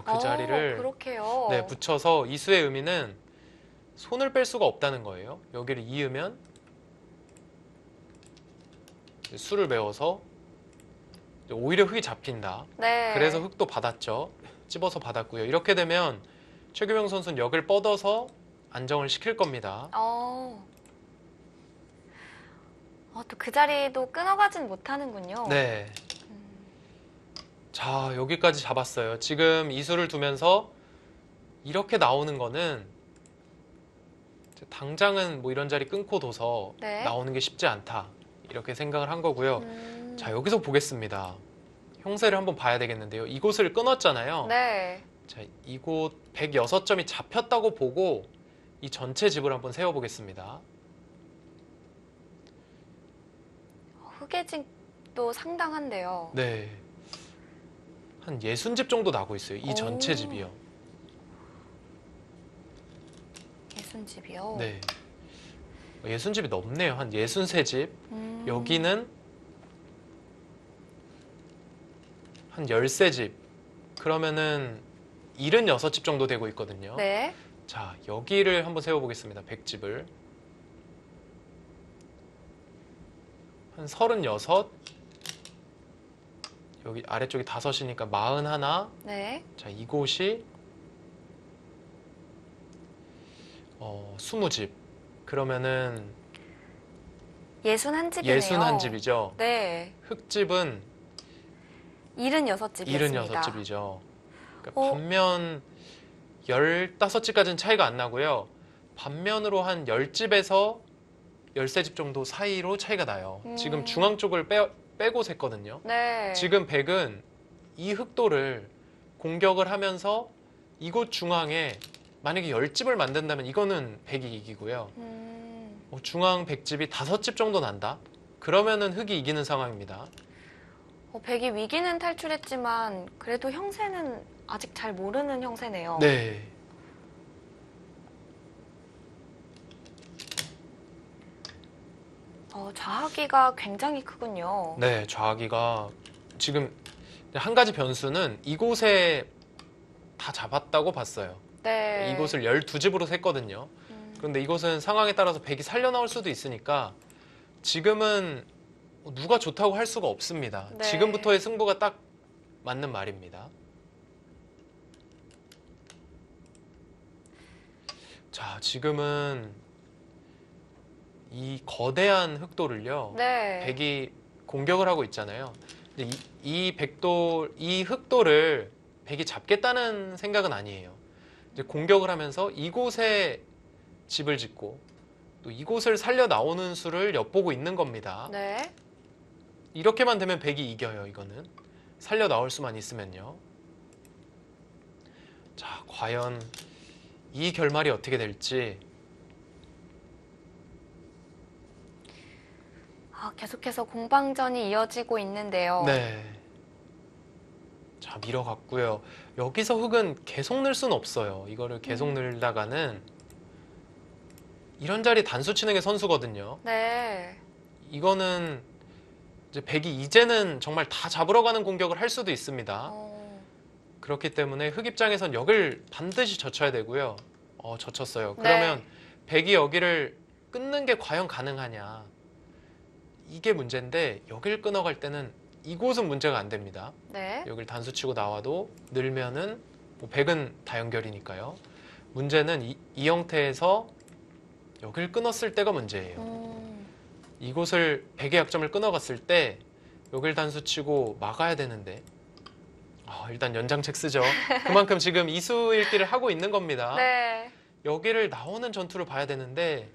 그 자리를 그렇게요. 네, 붙여서 이수의 의미는 손을 뺄 수가 없다는 거예요. 여기를 이으면 수를 메워서 오히려 흙이 잡힌다. 네. 그래서 흙도 받았죠. 찝어서 받았고요. 이렇게 되면 최규명 선수는 역을 뻗어서 안정을 시킬 겁니다. 또 그 자리도 끊어가진 못하는군요. 네. 자, 여기까지 잡았어요. 지금 이수를 두면서 이렇게 나오는 거는 당장은 뭐 이런 자리 끊고 둬서 네. 나오는 게 쉽지 않다. 이렇게 생각을 한 거고요. 자, 여기서 보겠습니다. 형세를 한번 봐야 되겠는데요. 이곳을 끊었잖아요. 네. 자, 이곳 106점이 잡혔다고 보고 이 전체 집을 한번 세워보겠습니다. 흑의 집도 상당한데요. 네. 한 60집 정도 나고 있어요. 이 전체 집이요. 예순집이요? 네. 60집이 넘네요. 한 63집. 여기는 한 13집. 그러면은 76집 정도 되고 있거든요. 네. 자, 여기를 한번 세워보겠습니다. 100집을. 한 36. 여기 아래쪽이 5이니까 41. 네. 자, 이곳이 20집. 그러면은 61집이네요. 61집이죠. 네. 흙집은 76집이었습니다. 76집이죠. 그러니까 반면 15집까지는 차이가 안 나고요. 반면으로 한 10집에서 13집 정도 사이로 차이가 나요. 지금 중앙 쪽을 빼고 샜거든요. 네. 지금 백은 이 흑도를 공격을 하면서 이곳 중앙에 만약에 10집을 만든다면 이거는 백이 이기고요. 중앙 100집이 5집 정도 난다? 그러면은 흑이 이기는 상황입니다. 백이 위기는 탈출했지만 그래도 형세는 아직 잘 모르는 형세네요. 네. 좌하기가 굉장히 크군요. 네, 좌기가 지금 한 가지 변수는 이곳에 다 잡았다고 봤어요. 네. 이곳을 12집으로 샜거든요. 그런데 이곳은 상황에 따라서 백이 살려나올 수도 있으니까 지금은 누가 좋다고 할 수가 없습니다. 네. 지금부터의 승부가 딱 맞는 말입니다. 자, 지금은 이 거대한 흑도를요. 네. 백이 공격을 하고 있잖아요. 근데 이 흑도를 백이 잡겠다는 생각은 아니에요. 이제 공격을 하면서 이곳에 집을 짓고 또 이곳을 살려 나오는 수를 엿보고 있는 겁니다. 네. 이렇게만 되면 백이 이겨요. 이거는 살려 나올 수만 있으면요. 자, 과연 이 결말이 어떻게 될지. 계속해서 공방전이 이어지고 있는데요. 네. 자, 밀어갔고요. 여기서 흑은 계속 늘 수는 없어요. 이거를 계속 늘다가는 이런 자리 단수 치는 게 선수거든요. 네. 이거는 이제 백이 이제는 정말 다 잡으러 가는 공격을 할 수도 있습니다. 그렇기 때문에 흑 입장에선 역을 반드시 젖혀야 되고요. 젖혔어요. 그러면 네. 백이 여기를 끊는 게 과연 가능하냐. 이게 문제인데 여기를 끊어갈 때는 이곳은 문제가 안 됩니다. 네. 여기를 단수 치고 나와도 늘면은 뭐 백은 다 연결이니까요. 문제는 이 형태에서 여기를 끊었을 때가 문제예요. 이곳을 백의 약점을 끊어갔을 때 여기를 단수 치고 막아야 되는데 일단 연장책 쓰죠. 그만큼 지금 이수 읽기를 하고 있는 겁니다. 네. 여기를 나오는 전투를 봐야 되는데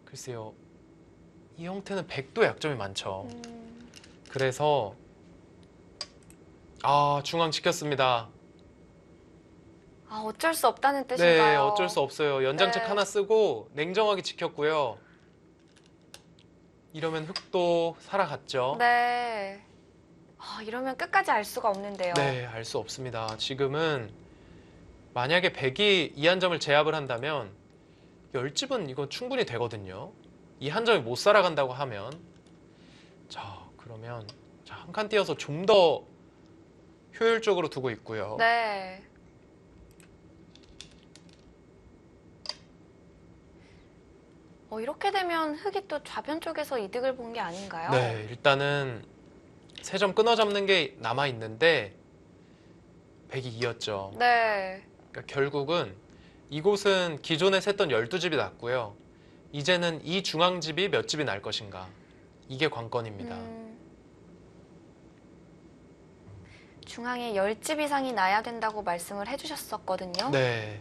글쎄요. 이 형태는 백도 약점이 많죠. 그래서 중앙 지켰습니다. 어쩔 수 없다는 뜻인가요? 네, 어쩔 수 없어요. 연장책 네. 하나 쓰고 냉정하게 지켰고요. 이러면 흑도 살아갔죠. 네. 이러면 끝까지 알 수가 없는데요. 네, 알 수 없습니다. 지금은 만약에 백이 이 한 점을 제압을 한다면 10집은 이거 충분히 되거든요. 이 한 점이 못 살아간다고 하면 자, 그러면 한 칸 띄어서 좀 더 효율적으로 두고 있고요. 네. 이렇게 되면 흑이 또 좌변 쪽에서 이득을 본 게 아닌가요? 네, 일단은 3점 끊어 잡는 게 남아 있는데 백이 이었죠. 네. 그러니까 결국은 이곳은 기존에 셌던 12집이 났고요. 이제는 이 중앙집이 몇 집이 날 것인가. 이게 관건입니다. 중앙에 10집 이상이 나야 된다고 말씀을 해주셨었거든요. 네.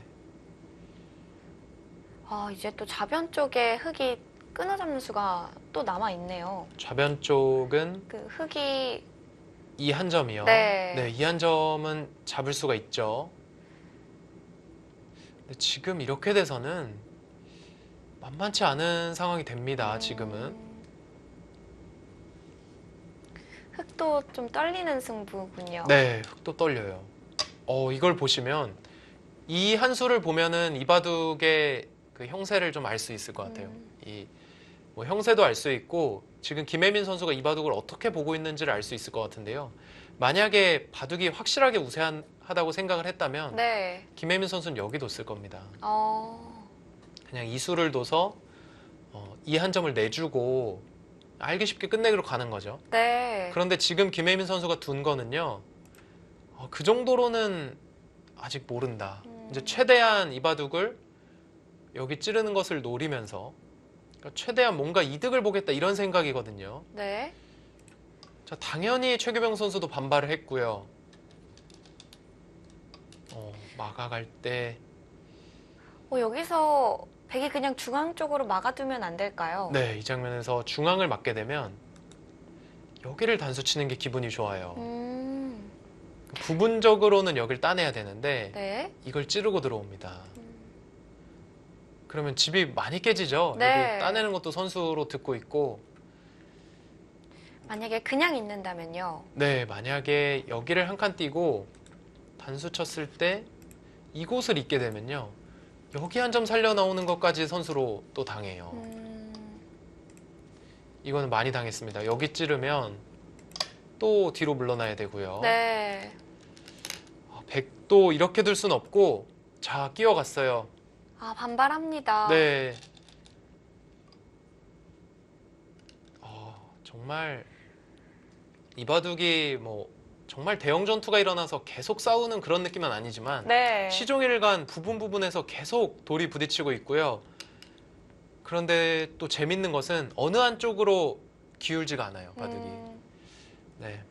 이제 또 좌변 쪽에 흑이 끊어잡는 수가 또 남아있네요. 좌변 쪽은 그 흑이 이 한 점이요. 네. 이 한 점은 잡을 수가 있죠. 근데 지금 이렇게 돼서는 만만치 않은 상황이 됩니다. 지금은. 흑도 좀 떨리는 승부군요. 네, 흑도 떨려요. 이걸 보시면 이 한 수를 보면은 이 바둑의 그 형세를 좀 알 수 있을 것 같아요. 이 뭐 형세도 알 수 있고 지금 김혜민 선수가 이 바둑을 어떻게 보고 있는지를 알 수 있을 것 같은데요. 만약에 바둑이 확실하게 우세하다고 생각을 했다면 네. 김혜민 선수는 여기 뒀을 겁니다. 어, 그냥 이 수를 둬서 이 한 점을 내주고 알기 쉽게 끝내기로 가는 거죠. 네. 그런데 지금 김혜민 선수가 둔 거는요. 그 정도로는 아직 모른다. 이제 최대한 이 바둑을 여기 찌르는 것을 노리면서 그러니까 최대한 뭔가 이득을 보겠다 이런 생각이거든요. 네. 자, 당연히 최규병 선수도 반발을 했고요. 막아갈 때 여기서 백이 그냥 중앙 쪽으로 막아두면 안 될까요? 네, 이 장면에서 중앙을 맞게 되면 여기를 단수 치는 게 기분이 좋아요. 부분적으로는 여길 따내야 되는데 네. 이걸 찌르고 들어옵니다. 그러면 집이 많이 깨지죠. 네. 여기 따내는 것도 선수로 듣고 있고 만약에 그냥 있는다면요. 네, 만약에 여기를 한 칸 띄고 단수 쳤을 때 이곳을 잇게 되면요. 여기 한 점 살려 나오는 것까지 선수로 또 당해요. 이거는 많이 당했습니다. 여기 찌르면 또 뒤로 물러나야 되고요. 네. 백도 이렇게 둘 순 없고 자, 끼어갔어요. 반발합니다. 네. 정말 이 바둑이 뭐 정말 대형 전투가 일어나서 계속 싸우는 그런 느낌은 아니지만 네. 시종일관 부분에서 계속 돌이 부딪히고 있고요. 그런데 또 재밌는 것은 어느 한쪽으로 기울지가 않아요, 바둑이. 네.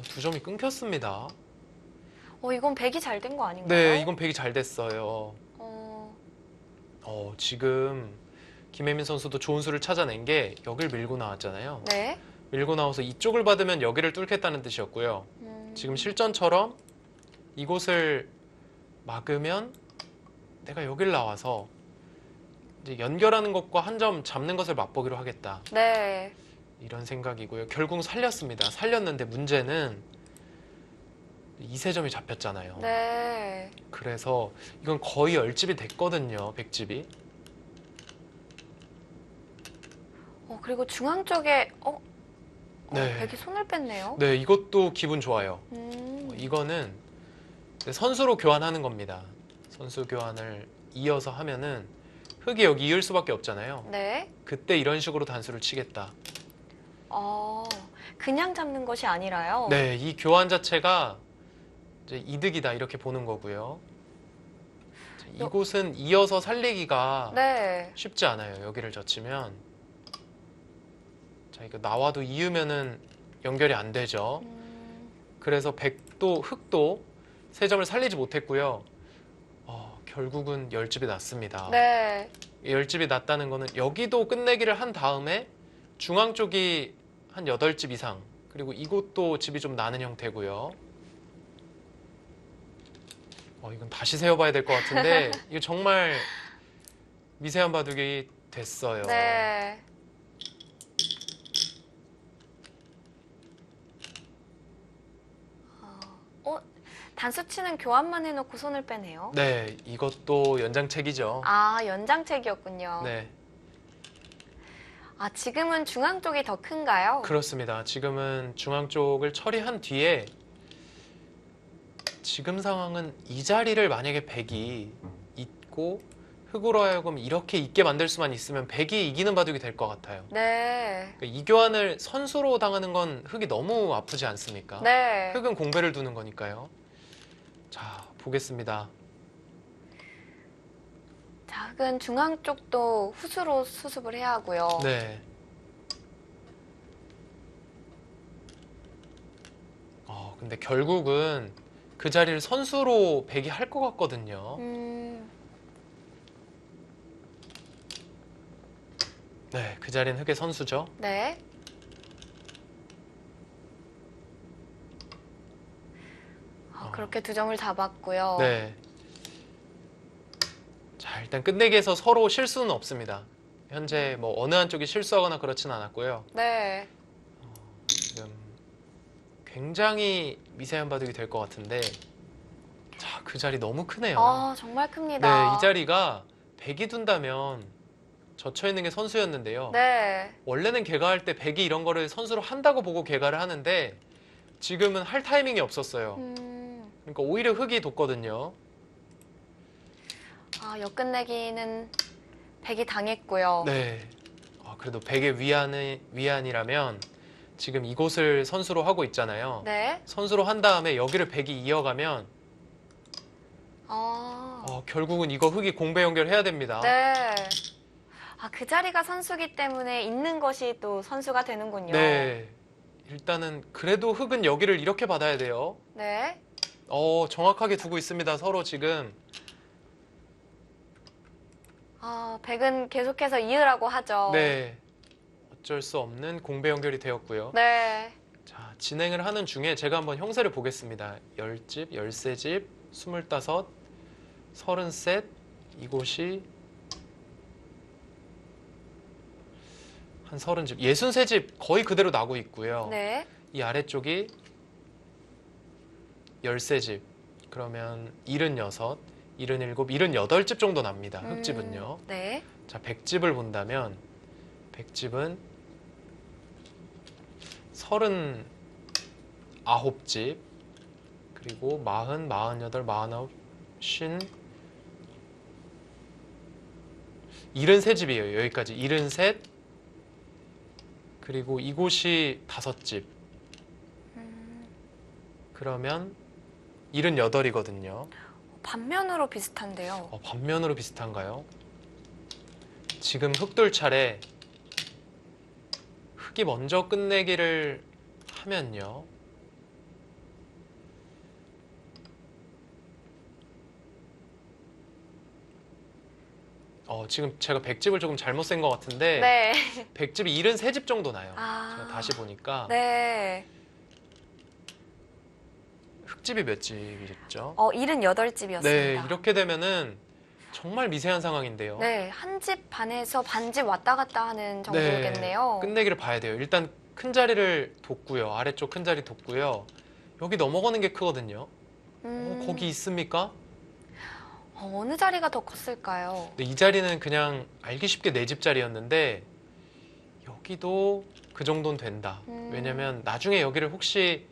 두 점이 끊겼습니다. 이건 백이 잘 된 거 아닌가요? 네, 이건 백이 잘 됐어요. 어, 지금 김혜민 선수도 좋은 수를 찾아낸 게 여길 밀고 나왔잖아요. 네. 밀고 나와서 이쪽을 받으면 여기를 뚫겠다는 뜻이었고요. 지금 실전처럼 이곳을 막으면 내가 여길 나와서 이제 연결하는 것과 한 점 잡는 것을 맛보기로 하겠다. 네. 이런 생각이고요. 결국 살렸습니다. 살렸는데 문제는 이세점이 잡혔잖아요. 네. 그래서 이건 거의 열집이 됐거든요. 백집이. 그리고 중앙 쪽에 네. 백이 손을 뺐네요. 네, 이것도 기분 좋아요. 이거는 선수로 교환하는 겁니다. 선수 교환을 이어서 하면은 흑이 여기 이을 수밖에 없잖아요. 네. 그때 이런 식으로 단수를 치겠다. 그냥 잡는 것이 아니라요. 네, 이 교환 자체가 이제 이득이다 이렇게 보는 거고요. 이곳은 이어서 살리기가 네. 쉽지 않아요. 여기를 젖히면. 자, 이거 나와도 이으면은 연결이 안 되죠. 그래서 백도 흑도 세 점을 살리지 못했고요. 결국은 열집이 났습니다. 네. 열집이 났다는 거는 여기도 끝내기를 한 다음에 중앙 쪽이 한 8집 이상 그리고 이곳도 집이 좀 나는 형태고요. 이건 다시 세어봐야 될 것 같은데 이거 정말 미세한 바둑이 됐어요. 네. 어, 단수치는 교환만 해놓고 손을 빼네요. 네, 이것도 연장책이죠. 아, 연장책이었군요. 네, 아, 지금은 중앙 쪽이 더 큰가요? 그렇습니다. 지금은 중앙 쪽을 처리한 뒤에 지금 상황은 이 자리를 만약에 백이 있고 흑으로 하여금 이렇게 있게 만들 수만 있으면 백이 이기는 바둑이 될 것 같아요. 네. 그러니까 이 교환을 선수로 당하는 건 흑이 너무 아프지 않습니까? 네. 흑은 공배를 두는 거니까요. 자, 보겠습니다. 자, 흑은 중앙 쪽도 후수로 수습을 해야 하고요. 네. 근데 결국은 그 자리를 선수로 백이 할 것 같거든요. 네, 그 자리는 흑의 선수죠. 네. 그렇게 두 점을 잡았고요. 네. 자, 일단 끝내기에서 서로 실수는 없습니다. 현재 뭐 어느 한쪽이 실수하거나 그렇지는 않았고요. 네. 지금 굉장히 미세한 바둑이 될 것 같은데, 자, 그 자리 너무 크네요. 아, 정말 네, 큽니다. 이 자리가 백이 둔다면 젖혀 있는 게 선수였는데요. 네. 원래는 개가할 때 백이 이런 거를 선수로 한다고 보고 개가를 하는데 지금은 할 타이밍이 없었어요. 그러니까 오히려 흑이 뒀거든요. 아, 역끝내기는 백이 당했고요. 네. 그래도 백의 위안이라면 지금 이곳을 선수로 하고 있잖아요. 네. 선수로 한 다음에 여기를 백이 이어가면 결국은 이거 흑이 공배 연결해야 됩니다. 네. 아, 그 자리가 선수기 때문에 있는 것이 또 선수가 되는군요. 네. 일단은 그래도 흑은 여기를 이렇게 받아야 돼요. 네. 정확하게 두고 있습니다. 서로 지금. 아, 백은 계속해서 이으라고 하죠. 네. 어쩔 수 없는 공배 연결이 되었고요. 네. 자, 진행을 하는 중에 제가 한번 형세를 보겠습니다. 10집, 13집, 25, 30셋, 이곳이 한 30집, 63집 거의 그대로 나고 있고요. 네. 이 아래쪽이 13집, 그러면 76, 77, 78집 정도 납니다. 흑집은요. 네. 자, 100집을 본다면 100집은 39집, 그리고 40, 48, 49, 50, 73집이에요. 여기까지 73, 그리고 이곳이 5집. 그러면 78이거든요. 반면으로 비슷한데요. 반면으로 비슷한가요? 지금 흑돌 차례 흑이 먼저 끝내기를 하면요. 지금 제가 100집을 조금 잘못 센 것 같은데 네. 100집이 73집 정도 나요. 아. 제가 다시 보니까 네. 흑집이 몇 집이겠죠? 78집이었습니다. 네, 이렇게 되면은 정말 미세한 상황인데요. 네, 한 집 반에서 반집 왔다 갔다 하는 정도겠네요. 끝내기를 봐야 돼요. 일단 큰 자리를 뒀고요. 아래쪽 큰 자리 뒀고요. 여기 넘어가는 게 크거든요. 거기 있습니까? 어느 자리가 더 컸을까요? 근데 이 자리는 그냥 알기 쉽게 내 집 자리였는데 여기도 그 정도는 된다. 왜냐면 나중에 여기를 혹시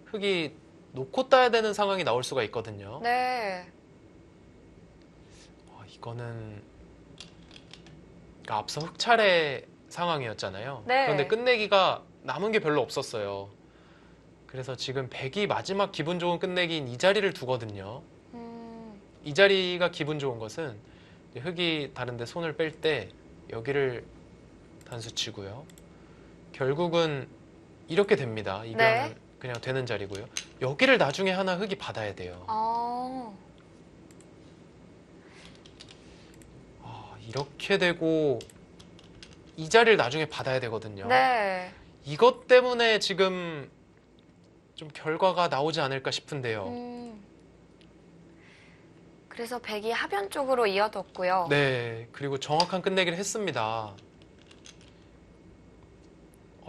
흑이 놓고 따야 되는 상황이 나올 수가 있거든요. 네. 이거는 그러니까 앞서 흑 차례 상황이었잖아요. 네. 그런데 끝내기가 남은 게 별로 없었어요. 그래서 지금 백이 마지막 기분 좋은 끝내기인 이 자리를 두거든요. 이 자리가 기분 좋은 것은 흑이 다른데 손을 뺄 때 여기를 단수 치고요. 결국은 이렇게 됩니다. 이 네. 교환을 그냥 되는 자리고요. 여기를 나중에 하나 흑이 받아야 돼요. 이렇게 되고 이 자리를 나중에 받아야 되거든요. 네. 이것 때문에 지금 좀 결과가 나오지 않을까 싶은데요. 그래서 백이 하변 쪽으로 이어뒀고요. 네, 그리고 정확한 끝내기를 했습니다.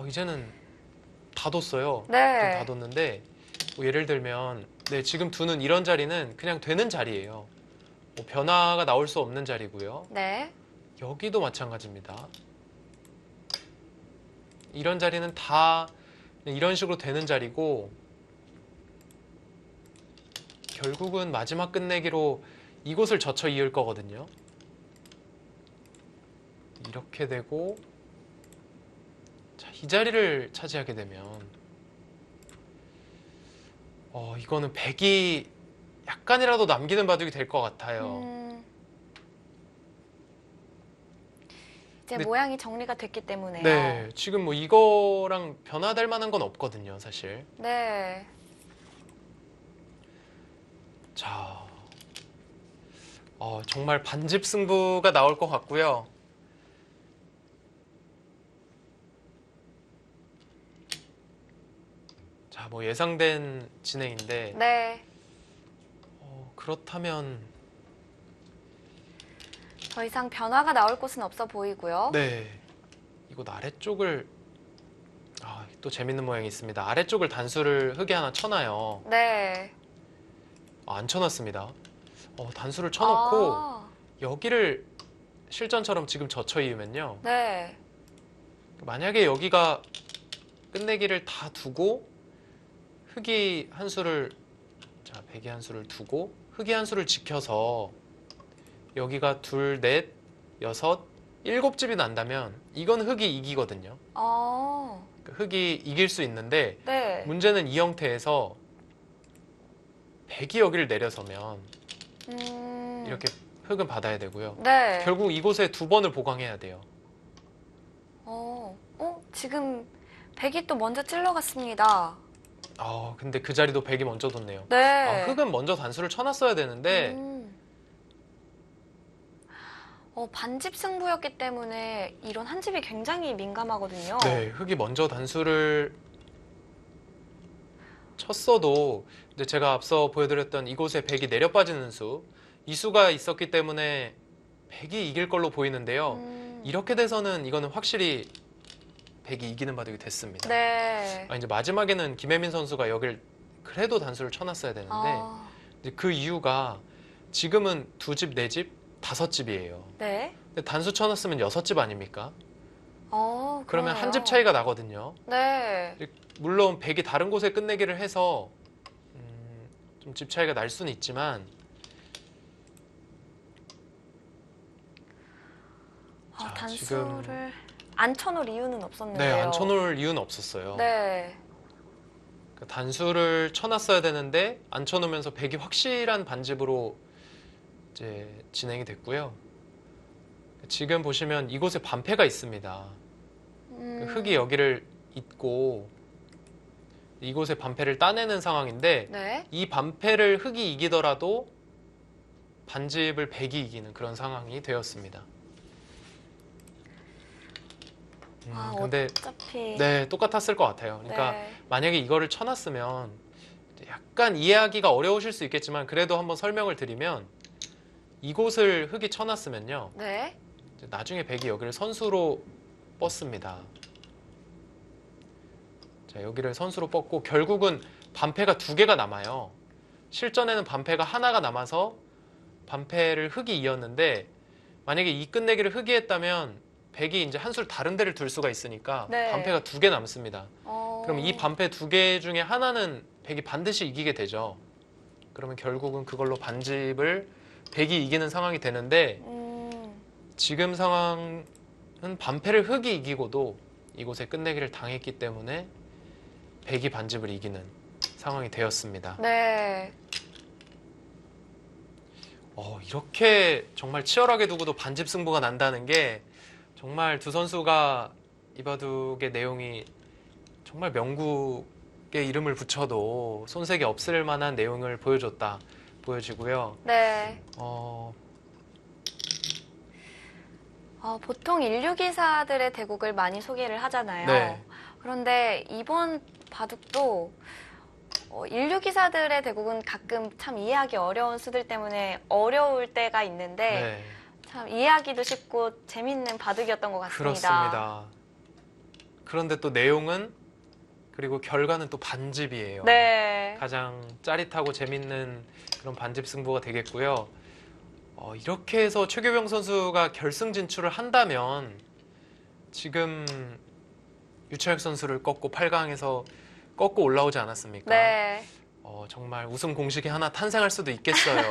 이제는 다 뒀어요. 네. 다 뒀는데 뭐 예를 들면 네, 지금 두는 이런 자리는 그냥 되는 자리예요. 뭐 변화가 나올 수 없는 자리고요. 네. 여기도 마찬가지입니다. 이런 자리는 다 이런 식으로 되는 자리고 결국은 마지막 끝내기로 이곳을 젖혀 이을 거거든요. 이렇게 되고 자, 이 자리를 차지하게 되면 이거는 백이 약간이라도 남기는 바둑이 될 것 같아요. 이제 근데- 모양이 정리가 됐기 때문에요. 네, 지금 뭐 이거랑 변화될 만한 건 없거든요, 사실. 네. 자, 정말 반집 승부가 나올 것 같고요. 자, 뭐 예상된 진행인데 네. 그렇다면 더 이상 변화가 나올 곳은 없어 보이고요. 네, 이곳 아래쪽을 또 재밌는 모양이 있습니다. 아래쪽을 단수를 흙에 하나 쳐놔요. 네. 안 쳐놨습니다. 단수를 쳐놓고 아, 여기를 실전처럼 지금 젖혀 이으면요. 네. 만약에 여기가 끝내기를 다 두고 흙이 한 수를 자, 백이 한 수를 두고 흙이 한 수를 지켜서 여기가 둘, 넷, 여섯, 일곱 집이 난다면 이건 흙이 이기거든요. 흙이 이길 수 있는데 네. 문제는 이 형태에서 백이 여기를 내려서면 이렇게 흙은 받아야 되고요. 네. 결국 이곳에 두 번을 보강해야 돼요. 지금 백이 또 먼저 찔러갔습니다. 근데 그 자리도 백이 먼저 뒀네요. 네. 흙은 먼저 단수를 쳐놨어야 되는데 반집 승부였기 때문에 이런 한 집이 굉장히 민감하거든요. 네, 흙이 먼저 단수를 쳤어도 이제 제가 앞서 보여드렸던 이곳에 백이 내려 빠지는 수, 이 수가 있었기 때문에 백이 이길 걸로 보이는데요. 이렇게 돼서는 이거는 확실히 백이 이기는 바둑이 됐습니다. 네. 이제 마지막에는 김혜민 선수가 여길 그래도 단수를 쳐놨어야 되는데 이제 그 이유가 지금은 두 집, 네 집, 다섯 집이에요. 네. 근데 단수 쳐놨으면 여섯 집 아닙니까? 그러면 한 집 그러네요. 차이가 나거든요. 네. 물론 백이 다른 곳에 끝내기를 해서 좀 집 차이가 날 수는 있지만 자, 단수를 안 쳐놓을 이유는 없었는데요. 네, 안 쳐놓을 이유는 없었어요. 네. 그러니까 단수를 쳐놨어야 되는데 안 쳐놓으면서 백이 확실한 반집으로 이제 진행이 됐고요. 지금 보시면 이곳에 반패가 있습니다. 흙이 여기를 잇고 이곳에 반패를 따내는 상황인데 네. 이 반패를 흙이 이기더라도 반집을 백이 이기는 그런 상황이 되었습니다. 근데 어차피. 네, 똑같았을 것 같아요. 그러니까 네. 만약에 이거를 쳐놨으면 약간 이해하기가 어려우실 수 있겠지만 그래도 한번 설명을 드리면 이곳을 흙이 쳐놨으면요. 네. 이제 나중에 백이 여기를 선수로 뻗습니다. 자, 여기를 선수로 뻗고 결국은 반패가 두 개가 남아요. 실전에는 반패가 하나가 남아서 반패를 흙이 이었는데 만약에 이 끝내기를 흙이 했다면 백이 이제 한 수를 다른 데를 둘 수가 있으니까 네. 반패가 두 개 남습니다. 그럼 이 반패 두 개 중에 하나는 백이 반드시 이기게 되죠. 그러면 결국은 그걸로 반집을 백이 이기는 상황이 되는데 지금 상황은 반패를 흙이 이기고도 이곳에 끝내기를 당했기 때문에 백이 반집을 이기는 상황이 되었습니다. 네. 이렇게 정말 치열하게 두고도 반집 승부가 난다는 게 정말 두 선수가 이 바둑의 내용이 정말 명국의 이름을 붙여도 손색이 없을 만한 내용을 보여지고요. 네. 보통 인류 기사들의 대국을 많이 소개를 하잖아요. 네. 그런데 이번 바둑도 인류 기사들의 대국은 가끔 참 이해하기 어려운 수들 때문에 어려울 때가 있는데 네, 참 이해하기도 쉽고 재밌는 바둑이었던 것 같습니다. 그렇습니다. 그런데 또 내용은 그리고 결과는 또 반집이에요. 네. 가장 짜릿하고 재밌는 그런 반집 승부가 되겠고요. 이렇게 해서 최규병 선수가 결승 진출을 한다면 지금 유철혁 선수를 꺾고 8강에서 꺾고 올라오지 않았습니까? 네. 정말 우승 공식이 하나 탄생할 수도 있겠어요.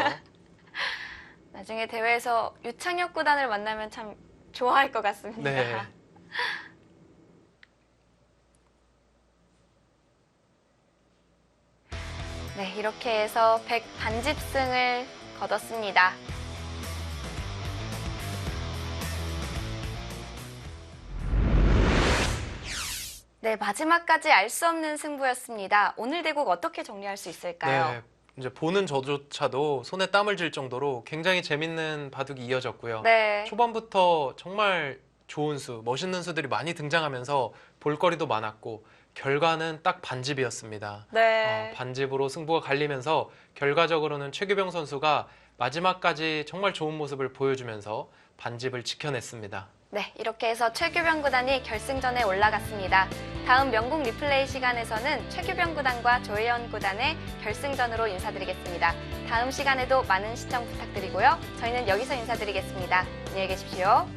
나중에 대회에서 유창혁 구단을 만나면 참 좋아할 것 같습니다. 네. 네, 이렇게 해서 100 반집승을 거뒀습니다. 네, 마지막까지 알 수 없는 승부였습니다. 오늘 대국 어떻게 정리할 수 있을까요? 네. 이제 보는 저조차도 손에 땀을 쥘 정도로 굉장히 재밌는 바둑이 이어졌고요. 네. 초반부터 정말 좋은 수, 멋있는 수들이 많이 등장하면서 볼거리도 많았고 결과는 딱 반집이었습니다. 네. 반집으로 승부가 갈리면서 결과적으로는 최규병 선수가 마지막까지 정말 좋은 모습을 보여주면서 반집을 지켜냈습니다. 네, 이렇게 해서 최규병 구단이 결승전에 올라갔습니다. 다음 명국 리플레이 시간에서는 최규병 구단과 조혜연 구단의 결승전으로 인사드리겠습니다. 다음 시간에도 많은 시청 부탁드리고요. 저희는 여기서 인사드리겠습니다. 안녕히 계십시오.